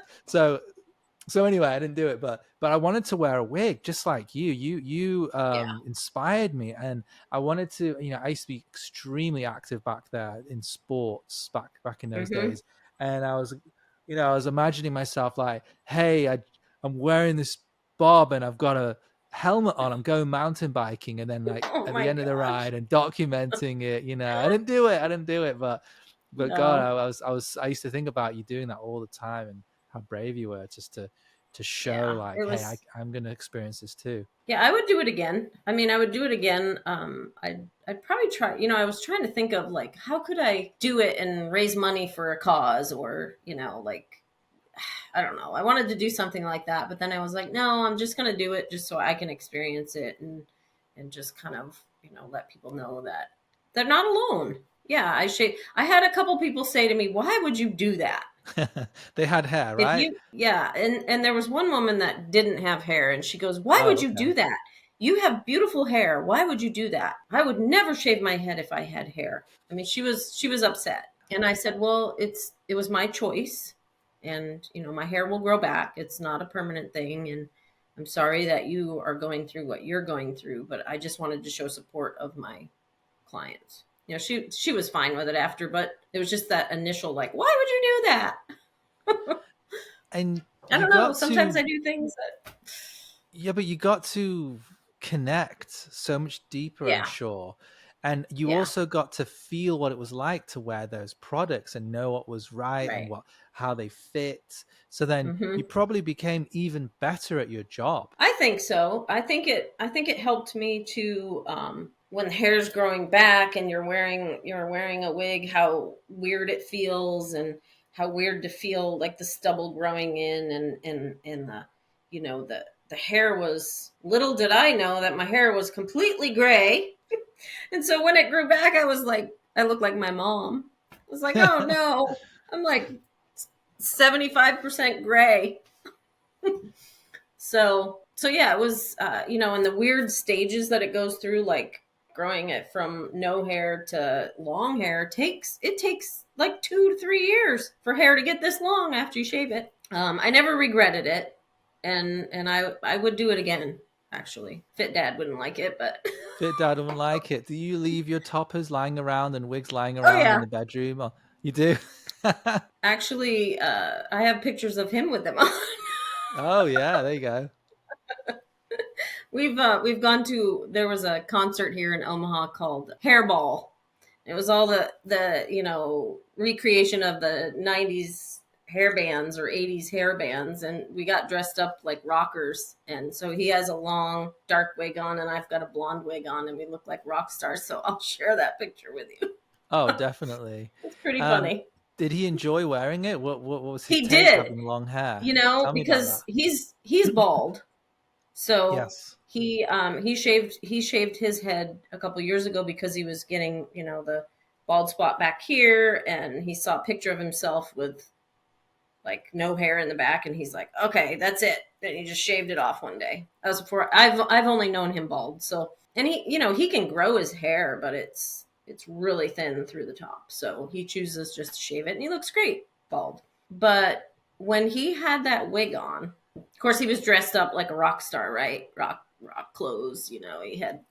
so anyway, I didn't do it, but I wanted to wear a wig just like you. You Yeah. inspired me, and I wanted to. I used to be extremely active back there in sports back in those Hmm. days, and I was imagining myself like, hey, I'm wearing this bob and I've got a helmet on. I'm going mountain biking, and then like Oh at the my end of the gosh. ride and documenting it. I didn't do it. I didn't do it, but God, No. I used to think about you doing that all the time and how brave you were just to show Yeah. like, It hey, was. I'm gonna experience this too. Yeah, I would do it again. I mean, I would do it again. I'd probably try. I was trying to think of like how could I do it and raise money for a cause, or like I don't know. I wanted to do something like that, but then I was like, no, I'm just gonna do it just so I can experience it, just kind of, let people know that they're not alone. Yeah, I had a couple people say to me, "Why would you do that?" They had hair, If right? you, yeah, and there was one woman that didn't have hair, and she goes, "Why Oh, would you okay. do that? You have beautiful hair. Why would you do that? I would never shave my head if I had hair." I mean, she was upset, and I said, "Well, it was my choice, and my hair will grow back. It's not a permanent thing, and I'm sorry that you are going through what you're going through, but I just wanted to show support of my clients." She was fine with it after, but it was just that initial like, "Why would you do that?" And I you don't know. got Sometimes I to, do things that, yeah, but you got to connect so much deeper, I'm yeah, sure. And you yeah, also got to feel what it was like to wear those products and know what was right and right. how they fit. So then you hmm probably became even better at your job. I think so. I think it helped me to, when the hair's growing back and you're wearing a wig, how weird it feels, and how weird to feel like the stubble growing in, and the hair was, little did I know that my hair was completely gray. And so when it grew back, I looked like my mom. I was like, "Oh no, I'm like 75% gray." So yeah, it was, and the weird stages that it goes through, like growing it from no hair to long hair, takes like 2 to 3 years for hair to get this long after you shave it. I never regretted it, and I would do it again. Actually, Fit Dad wouldn't like it, but Fit dad wouldn't like it. Do you leave your toppers lying around and wigs lying oh around in yeah, the bedroom? Or you do? actually, I have pictures of him with them on. Oh yeah, there you go. We've gone to, there was a concert here in Omaha called Hairball. It was all the recreation of the 90s hair bands or 80s hair bands, and we got dressed up like rockers. And so he has a long dark wig on, and I've got a blonde wig on, and we look like rock stars. So I'll share that picture with you. Oh, definitely. It's pretty Um, funny. did he enjoy wearing it? What was his He take did, having long hair? Tell me about because he's bald. that. So Yes. he shaved his head a couple years ago because he was getting, the bald spot back here, and he saw a picture of himself with like no hair in the back, and he's like, "Okay, that's it." And he just shaved it off one day. That was before, I've only known him bald. So, and he can grow his hair, but it's really thin through the top. So he chooses just to shave it, and he looks great bald. But when he had that wig on, of course he was dressed up like a rock star, right? Rock clothes,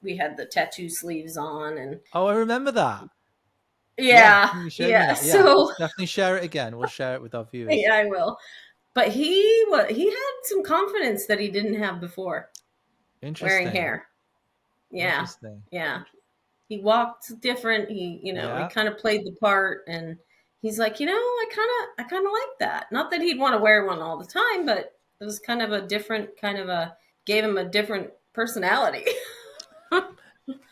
we had the tattoo sleeves on, and Oh, I remember that. Yeah, yeah, you showed me yeah. that. Yeah, So definitely share it again. We'll share it with our viewers. yeah, I will. But he had some confidence that he didn't have before wearing Interesting. hair. Yeah. Interesting. Yeah. He walked different. He Yeah. kind of played the part, and he's like, I kind of like that. Not that he'd want to wear one all the time, but it was kind of a different kind of gave him a different personality.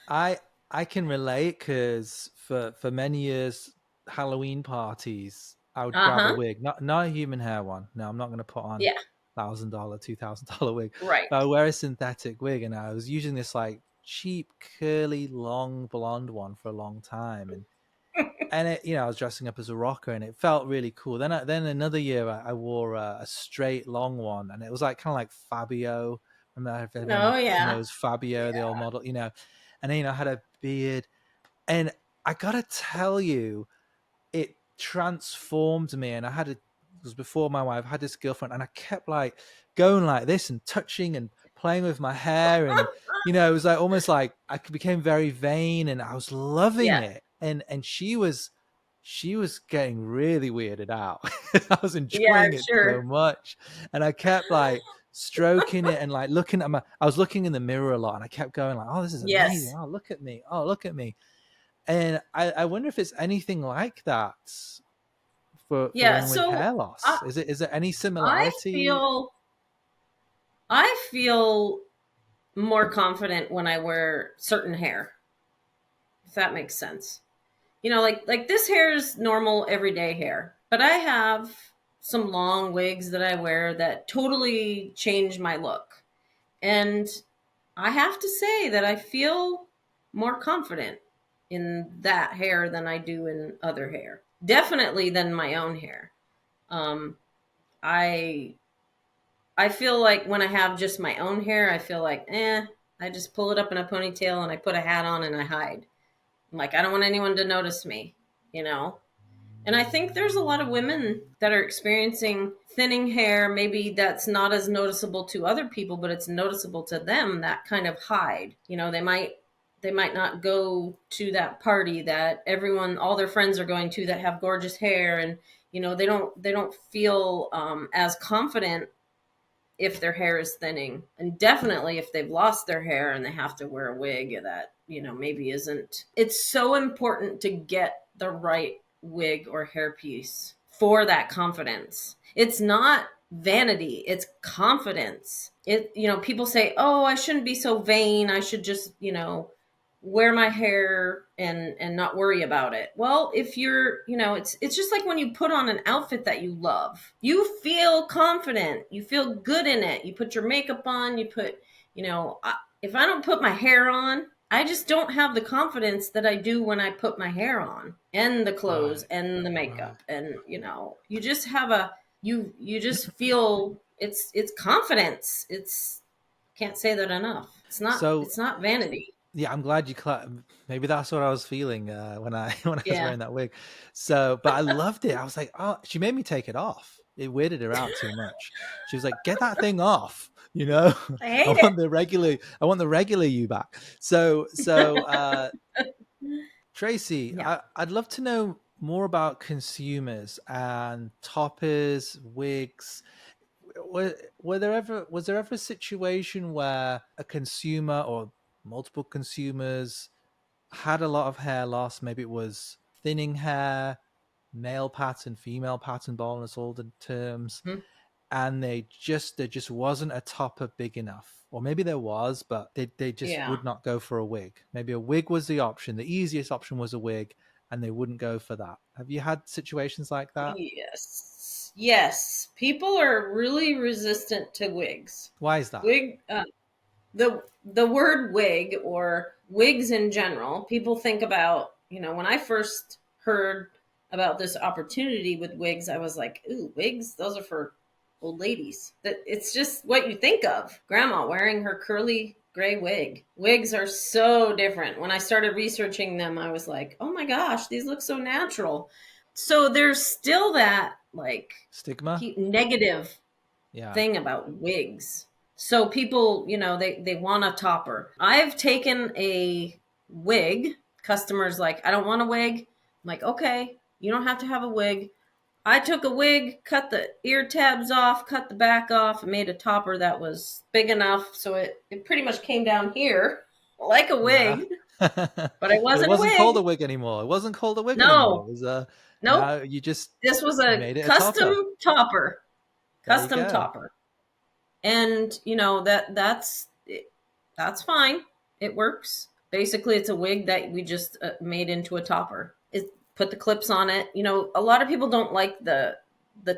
I I can relate because for many years Halloween parties I would grab a Uh-huh. wig, not a human hair one. No, I'm not going to put on Yeah. $1,000, $2,000 wig, Right. but I wear a synthetic wig, and I was using this like cheap curly long blonde one for a long time, and it, I was dressing up as a rocker, and it felt really cool. Then another year I wore a straight long one, and it was like kind of like Fabio. Remember if anyone Oh yeah. knows Fabio, the old model, and then I had a beard, and I gotta tell you, it transformed me. And it was before my wife. I had this girlfriend, and I kept like going like this and touching and playing with my hair, and it was like almost like I became very vain, and I was loving Yeah. it. And she was getting really weirded out. I was Yeah, enjoying it so sure. much, and I kept like stroking it and like looking at I was looking in the mirror a lot, and I kept going like, "Oh, this is amazing! Yes. Oh, look at me! Oh, look at me!" And I wonder if it's anything like that for Yeah. women with So hair I loss. Is there any I similarity? feel I feel more confident when I wear certain hair, if that makes sense. Like this hair is normal everyday hair, but I have some long wigs that I wear that totally change my look. And I have to say that I feel more confident in that hair than I do in other hair. Definitely than my own hair. Um, I I feel like when I have just my own hair, I feel like, I just pull it up in a ponytail and I put a hat on and I hide. I'm like, I don't want anyone to notice me, you know? And I think there's a lot of women that are experiencing thinning hair. Maybe that's not as noticeable to other people, but it's noticeable to them, that kind of hide. You know, they might not go to that party that everyone, all their friends are going to that have gorgeous hair, and they don't feel as confident if their hair is thinning, and definitely if they've lost their hair and they have to wear a wig that maybe isn't. It's so important to get the right wig or hairpiece for that confidence. It's not vanity, it's confidence. People say, oh, I shouldn't be so vain, I should just wear my hair and not worry about it. Well, if you're, it's just like when you put on an outfit that you love, you feel confident, you feel good in it. You put your makeup on, if I don't put my hair on, I just don't have the confidence that I do when I put my hair on and the clothes and the makeup. And you just have you just feel it's confidence. It's Can't say that enough. It's not vanity. Yeah, I'm glad you maybe that's what I was feeling when I when I was Yeah. wearing that wig. So, but I loved it. I was like, oh, she made me take it off. It weirded her out too much. She was like, get that thing off. I I hate want the regular you back. So Tracy, Yeah. I'd love to know more about consumers and toppers, wigs. Was there ever a situation where a consumer or multiple consumers had a lot of hair loss? Maybe it was thinning hair, male pattern, female pattern baldness, all the terms, Mhm. and there just wasn't a topper big enough, or maybe there was, but they just Yeah. would not go for a wig. Maybe a wig was the option. The easiest option was a wig, and they wouldn't go for that. Have you had situations like that? Yes. Yes. People are really resistant to wigs. Why is that? Wig the word wig or wigs in general, people think about, when I first heard about this opportunity with wigs, I was like, ooh, wigs, those are for old ladies. That it's just what you think of. Grandma wearing her curly gray wig. Wigs are so different. When I started researching them, I was like, oh my gosh, these look so natural. So there's still that like Stigma? negative Yeah. thing about wigs. So people, they want a topper. I've taken a wig. Customers like, I don't want a wig. I'm like, okay, you don't have to have a wig. I took a wig, cut the ear tabs off, cut the back off, and made a topper that was big enough so it pretty much came down here like a Yeah. wig, but it But it wasn't a wasn't called wig. a wig anymore. It wasn't called a wig anymore. No, It was nope. now you just This was a made it a custom topper. topper. There you Custom go. topper. And that's fine. It works. Basically, it's a wig that we just made into a topper. It put the clips on it. A lot of people don't like the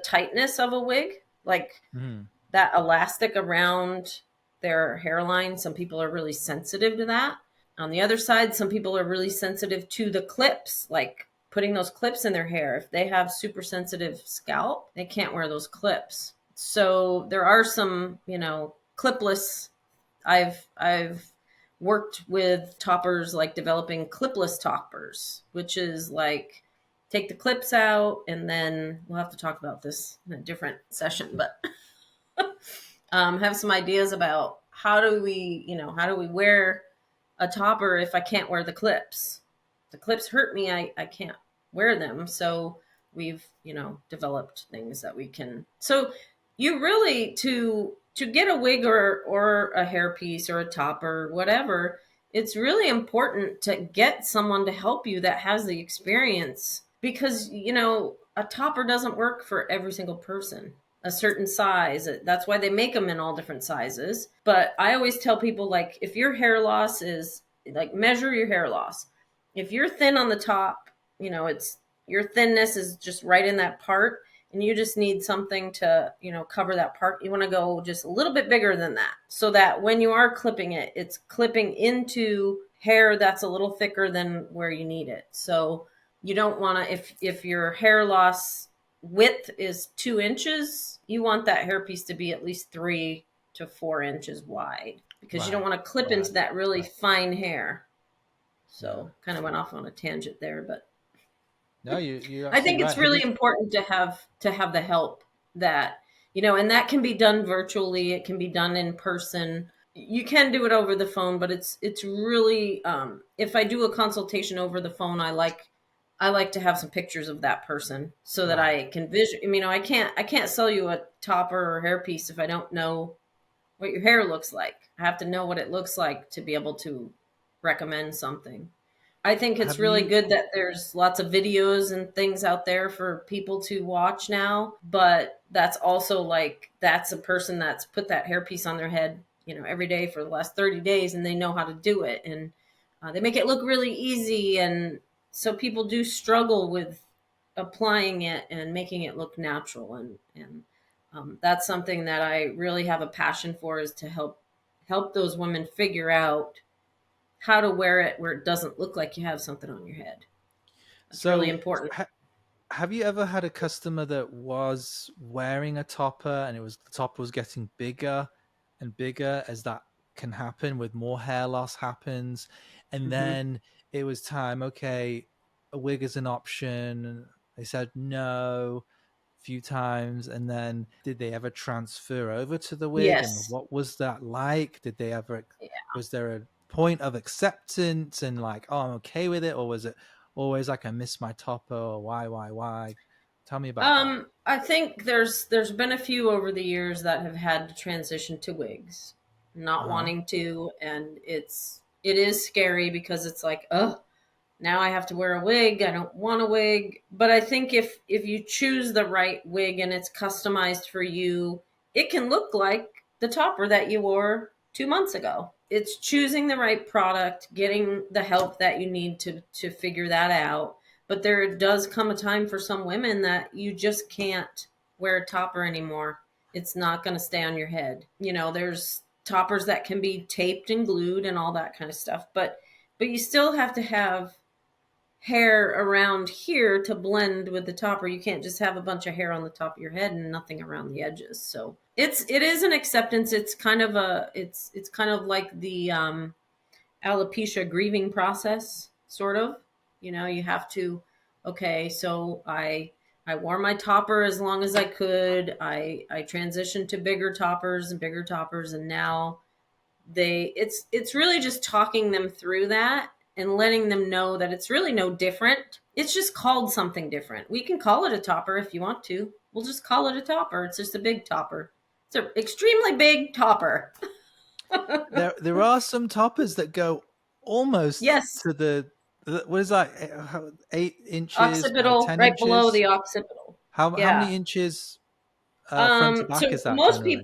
tightness of a wig, like Mhm. that elastic around their hairline. Some people are really sensitive to that. On the other side, some people are really sensitive to the clips, like putting those clips in their hair. If they have super sensitive scalp, they can't wear those clips. So there are some, clipless. I've worked with toppers, like developing clipless toppers, which is like take the clips out, and then we'll have to talk about this in a different session, but have some ideas about how do we wear a topper if I can't wear the clips. The clips hurt me. I can't wear them. So we've, developed things that we can. So you really to get a wig or a hairpiece or a topper, whatever, it's really important to get someone to help you that has the experience, because, a topper doesn't work for every single person. A certain size. That's why they make them in all different sizes. But I always tell people, like, if your hair loss is like, measure your hair loss. If you're thin on the top, it's your thinness is just right in that part. and you just need something to, cover that part. You want to go just a little bit bigger than that, so that when you are clipping it, it's clipping into hair that's a little thicker than where you need it. So you don't want to, if your hair loss width is 2 inches, you want that hairpiece to be at least 3 to 4 inches wide, because you don't want to clip into that really fine hair. So kind of went off on a tangent there, but no, you're I think absolutely it's right. really important to have the help that, and that can be done virtually. It can be done in person. You can do it over the phone, but it's really, if I do a consultation over the phone, I like to have some pictures of that person so that I can I can't sell you a topper or hairpiece if I don't know what your hair looks like. I have to know what it looks like to be able to recommend something. I think it's really good that there's lots of videos and things out there for people to watch now, but that's also that's a person that's put that hairpiece on their head, every day for the last 30 days, and they know how to do it, and they make it look really easy. And so people do struggle with applying it and making it look natural. And that's something that I really have a passion for, is to help those women figure out how to wear it where it doesn't look like you have something on your head. It's really important. Have you ever had a customer that was wearing a topper and the topper was getting bigger and bigger, as that can happen with more hair loss happens, and then it was time, okay, a wig is an option. They said no a few times, and then did they ever transfer over to the wig? Yes. And what was that like? Did they ever? Yeah. Was there a point of acceptance and oh, I'm okay with it, or was it always like, I miss my topper, or why? Tell me about that. I think there's been a few over the years that have had to transition to wigs, not wanting to, and it is scary, because it's like, oh, now I have to wear a wig. I don't want a wig. But I think if you choose the right wig and it's customized for you, it can look like the topper that you wore 2 months ago. It's choosing the right product, getting the help that you need to figure that out. But there does come a time for some women that you just can't wear a topper anymore. It's not going to stay on your head. There's toppers that can be taped and glued and all that kind of stuff. But you still have to have hair around here to blend with the topper. You can't just have a bunch of hair on the top of your head and nothing around the edges. So it is an acceptance. It's kind of like the alopecia grieving process, sort of. You have to, okay, so I wore my topper as long as I could. I transitioned to bigger toppers, and now it's really just talking them through that and letting them know that it's really no different. It's just called something different. We can call it a topper if you want to. We'll just call it a topper. It's just a big topper. It's an extremely big topper. There are some toppers that go almost to the what is that, 8 inches occipital, by 10 right inches? below the occipital. How many inches front to back So is that most generally?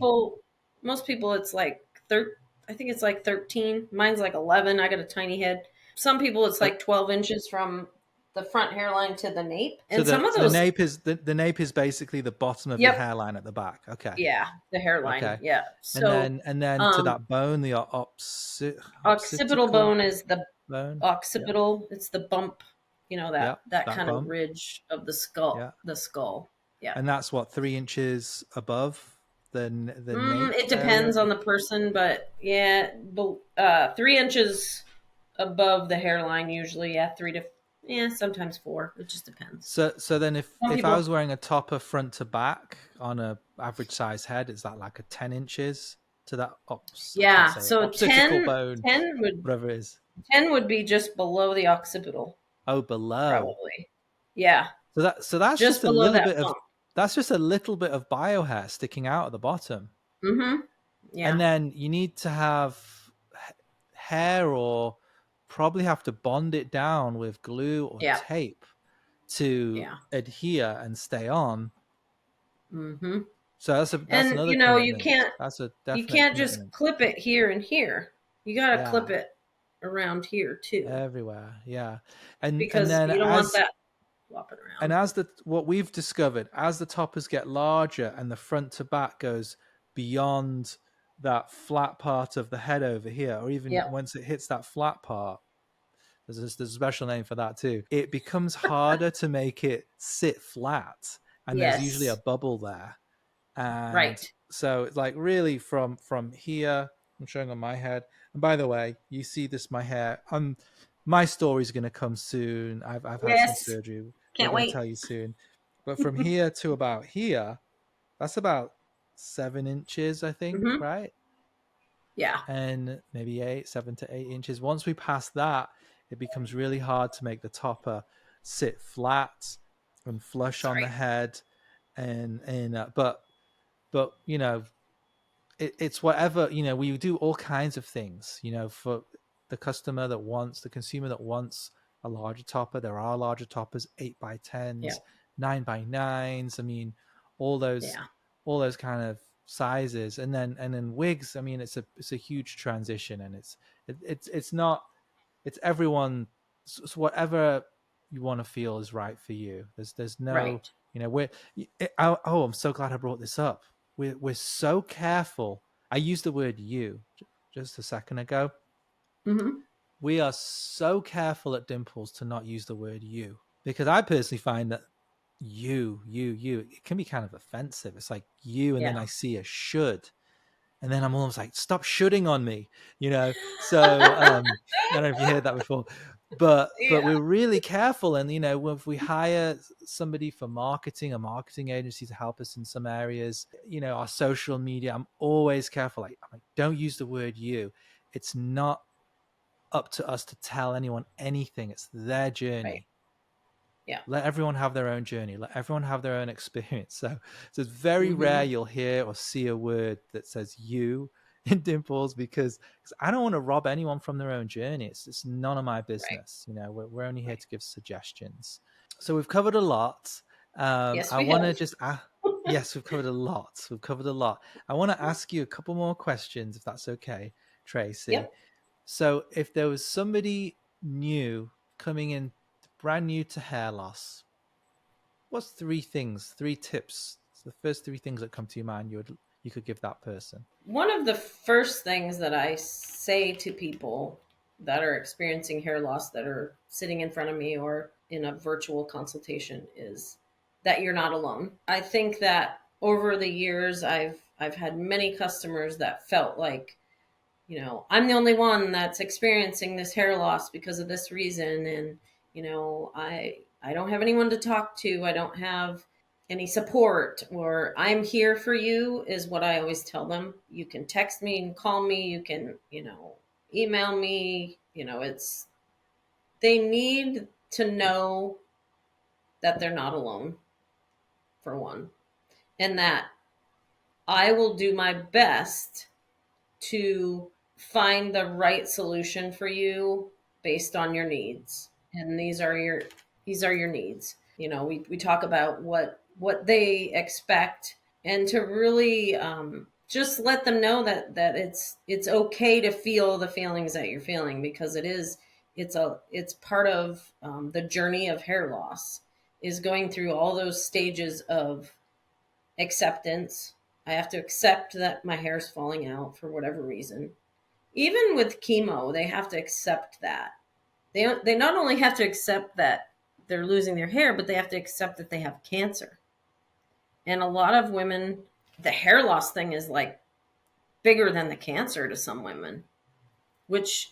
people it's like I think it's like 13. Mine's like 11. I got a tiny head. Some people it's like 12 inches from the front hairline to the nape. And so some of those, the nape is basically the bottom of your hairline at the back. Okay. Yeah, the hairline. Okay. Yeah. So and then to that bone, the occipital bone is the bone. occipital. Yep. It's the bump, that kind bump. of ridge of the skull. Yeah. The skull. Yeah. And that's what, 3 inches above the nape? It depends on the person, but yeah, 3 inches above the hairline usually. Yeah, 3 to sometimes 4. It just depends. So then if I was wearing a topper front to back on a average size head, is that like a 10 inches to that so occipital bone, 10 would, whatever it is. 10 would be just below the occipital. Oh, below. Probably. Yeah. So that's just a little bit of, that's just a little bit of bio hair sticking out at the bottom. Mm-hmm. Yeah. And then you need to have hair, or probably have to bond it down with glue or tape to adhere and stay on. Mm-hmm. So that's another commitment. You can't just clip it here and here. You got to clip it around here too. Everywhere. Yeah. And because then you don't want that. flopping And around. as what we've discovered, as the toppers get larger and the front to back goes beyond that flat part of the head over here, or even Yep. once it hits that flat part, there's a special name for that too. It becomes harder to make it sit flat, and there's usually a Yes. bubble there. And Right. so it's like really from here, I'm showing on my head. And by the way, you see this, my hair. My story's going to come soon. I've had some Yes. surgery. We're Can't going to wait. tell you soon. But from here to about here, that's about 7 inches, I think, Hmm. right? Yeah. And maybe 7 to 8 inches. Once we pass that, it becomes really hard to make the topper sit flat and flush on the Sorry. head. But it's whatever, we do all kinds of things, for the customer that wants, the consumer that wants a larger topper. There are larger toppers, 8x10s, Yeah. 9x9s. I mean, all those Yeah. all those kind of sizes. And then wigs, I mean, it's a huge transition. And it's not, it's everyone. It's whatever you want to feel is right for you. There's no, Right. we're I'm so glad I brought this up. We're so careful. I used the word you just a second ago. Hmm. We are so careful at Dimples to not use the word you, because I personally find that you it can be kind of offensive. It's like you, and then Yeah. I see a should, and then I'm almost like, stop shooting on me. So I don't know if you heard that before, but Yeah. we're really careful. And if we hire somebody for marketing, a marketing agency to help us in some areas, our social media, I'm always careful. I'm like, don't use the word you. It's not up to us to tell anyone anything. It's their Right. journey. Yeah. Let everyone have their own journey. Let everyone have their own experience. So it's very rare Hmm. you'll hear or see a word that says you in Dimples, because I don't want to rob anyone from their own journey. It's none of my Right. business. We're only here Right. to give suggestions. So we've covered a lot. Yes, I we want have. to just yes, we've covered a lot. We've covered a lot. I want to ask you a couple more questions, if that's okay, Tracy. Yep. So if there was somebody new coming in, brand new to hair loss, what's three tips? The first three things that come to your mind you could give that person. One of the first things that I say to people that are experiencing hair loss that are sitting in front of me or in a virtual consultation is that you're not alone. I think that over the years I've had many customers that felt like, I'm the only one that's experiencing this hair loss because of this reason, and I don't have anyone to talk to. I don't have any support, or I'm here for you is what I always tell them. You can text me and call me, you can, email me, it's they need to know that they're not alone, for one, and that I will do my best to find the right solution for you based on your needs. And these are your needs. We talk about what they expect, and to really just let them know that it's okay to feel the feelings that you're feeling, because it's part of the journey of hair loss, is going through all those stages of acceptance. I have to accept that my hair is falling out for whatever reason. Even with chemo, they have to accept that. They not only have to accept that they're losing their hair, but they have to accept that they have cancer. And a lot of women, the hair loss thing is like bigger than the cancer to some women, which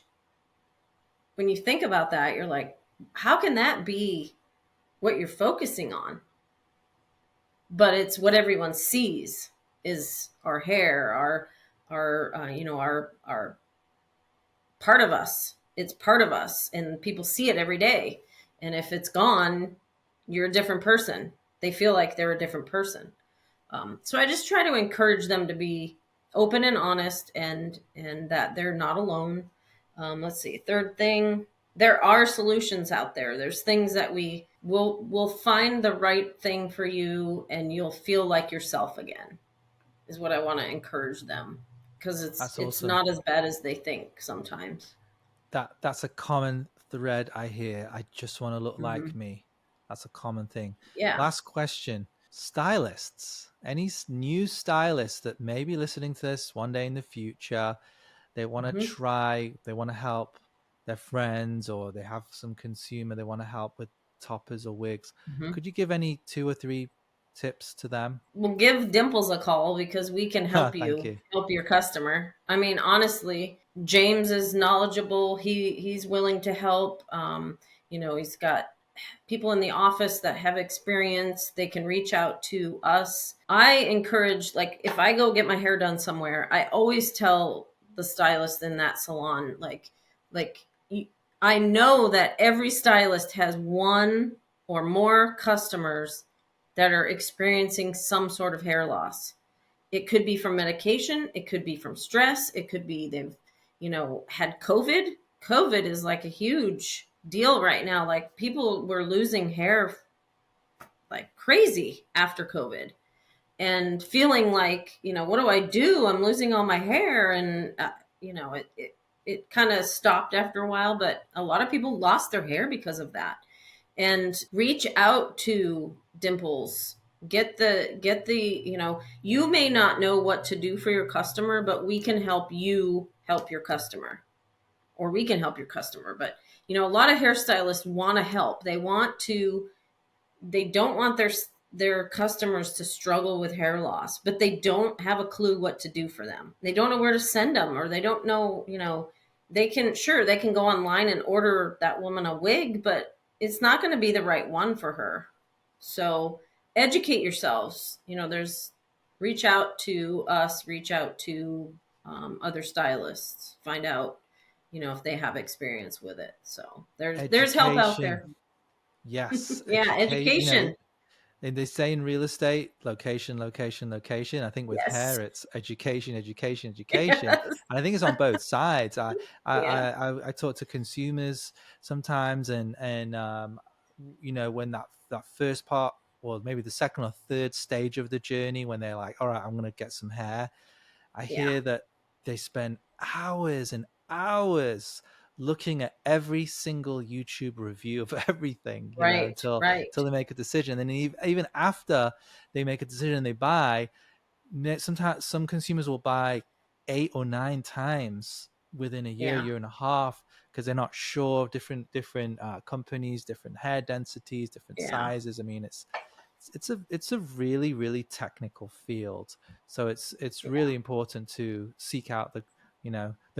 when you think about that, you're like, how can that be what you're focusing on? But it's what everyone sees is our hair, our part of us. It's part of us, and people see it every day. And if it's gone, you're a different person. They feel like they're a different person. So I just try to encourage them to be open and honest, and that they're not alone. Let's see. Third thing, there are solutions out there. There's things that we'll find the right thing for you, and you'll feel like yourself again. Is what I want to encourage them, because it's That's it's awesome. not as bad as they think sometimes. That's a common thread I hear. I just want to look Hmm. like me. That's a common thing. Yeah. Last question. Stylists, any new stylists that may be listening to this one day in the future, they want to Hmm. try, they want to help their friends, or they have some consumer, they want to help with toppers or wigs. Hmm. Could you give any 2 or 3 tips to them? Well, give Dimples a call because we can help Thank you you. help your customer. I mean, honestly, James is knowledgeable. He's willing to help. He's got people in the office that have experience. They can reach out to us. I encourage, like, if I go get my hair done somewhere, I always tell the stylist in that salon, like I know that every stylist has one or more customers that are experiencing some sort of hair loss. It could be from medication, it could be from stress, it could be they've, had COVID. COVID is like a huge deal right now. Like, people were losing hair like crazy after COVID and feeling like, what do I do? I'm losing all my hair. And, it kind of stopped after a while, but a lot of people lost their hair because of that. And reach out to Dimples. You may not know what to do for your customer, but we can help you help your customer, or we can help your customer. But, a lot of hairstylists want to help. They don't want their customers to struggle with hair loss, but they don't have a clue what to do for them. They don't know where to send them, or they don't know, they can go online and order that woman a wig, but it's not going to be the right one for her. So educate yourselves. Reach out to us, reach out to other stylists, find out, if they have experience with it. So there's help out there. Education. Yes, Yeah, educate. education. And they say in real estate, location, location, location. I think with Yes. hair, it's education, education, education. Yes. And I think it's on both sides. Yeah. I talk to consumers sometimes, when that first part, or maybe the second or third stage of the journey, when they're like, all right, I'm going to get some hair. I Yeah. hear that they spend hours and hours looking at every single YouTube review of everything, Right. until Right. they make a decision. And then even after they make a decision, they buy. Sometimes some consumers will buy 8 or 9 times within a year, Yeah. year and a half, because they're not sure of different companies, different hair densities, different Yeah. sizes. I mean, it's a really, really technical field, so it's Yeah. really important to seek out the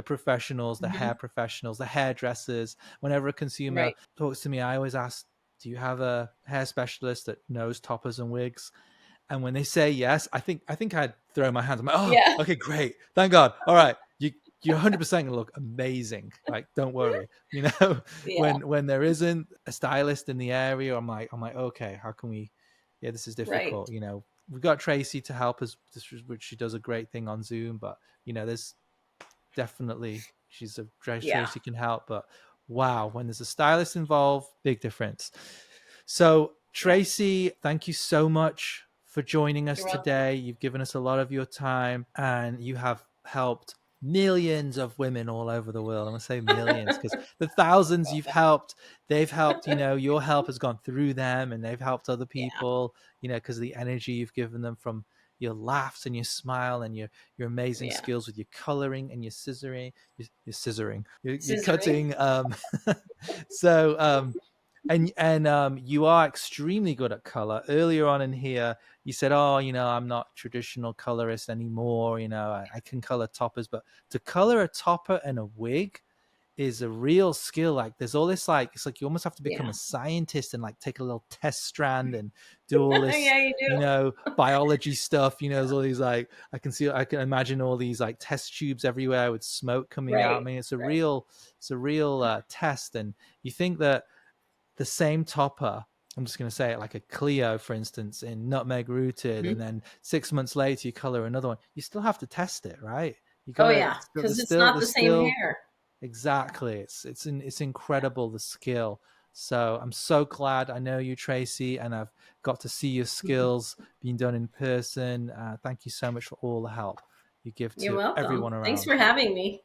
professionals, the Hmm. hair professionals, the hairdressers. Whenever a consumer Right. talks to me, I always ask, do you have a hair specialist that knows toppers and wigs? And when they say yes, I think I'd throw my hands. I'm like, oh, Yeah. okay, great, thank God. All right, you're 100% gonna look amazing. Like, don't worry. Yeah. When there isn't a stylist in the area, I'm like, okay, how can we? Yeah, this is Right. difficult. We've got Tracy to help us, which she does a great thing on Zoom. But there's definitely Yeah. Tracy can help. But wow, when there's a stylist involved, big difference. So Yeah. Tracy, thank you so much for joining us You're welcome. today. You've given us a lot of your time, and you have helped millions of women all over the world. I'm gonna say millions, because the thousands you've helped, they've helped. Your help has gone through them, and they've helped other Yeah. people. Because of the energy you've given them from your laughs and your smile and your amazing Yeah. skills with your coloring and your scissoring, your Scissoring. cutting. So and you are extremely good at color. Earlier on in here, you said, "Oh, I'm not a traditional colorist anymore. I can color toppers, but to color a topper and a wig is a real skill. Like, there's all this, like, it's like you almost have to become Yeah. a scientist and like take a little test strand and do all this, Yeah, you do. biology stuff. There's all these, like, I can imagine all these like test tubes everywhere with smoke coming out. I Right. mean, Right. it's a real test. And you think that the same topper, I'm just going to say it, like a Clio, for instance, in nutmeg rooted, and Mhm. then 6 months later you color another one, you still have to test it, right? You Oh gotta, yeah, it's still, because it's not the there's same still hair. exactly. It's incredible, the skill. So I'm so glad I know you, Tracy, and I've got to see your skills being done in person. Thank you so much for all the help you give You're to welcome. everyone Thanks around. for having me.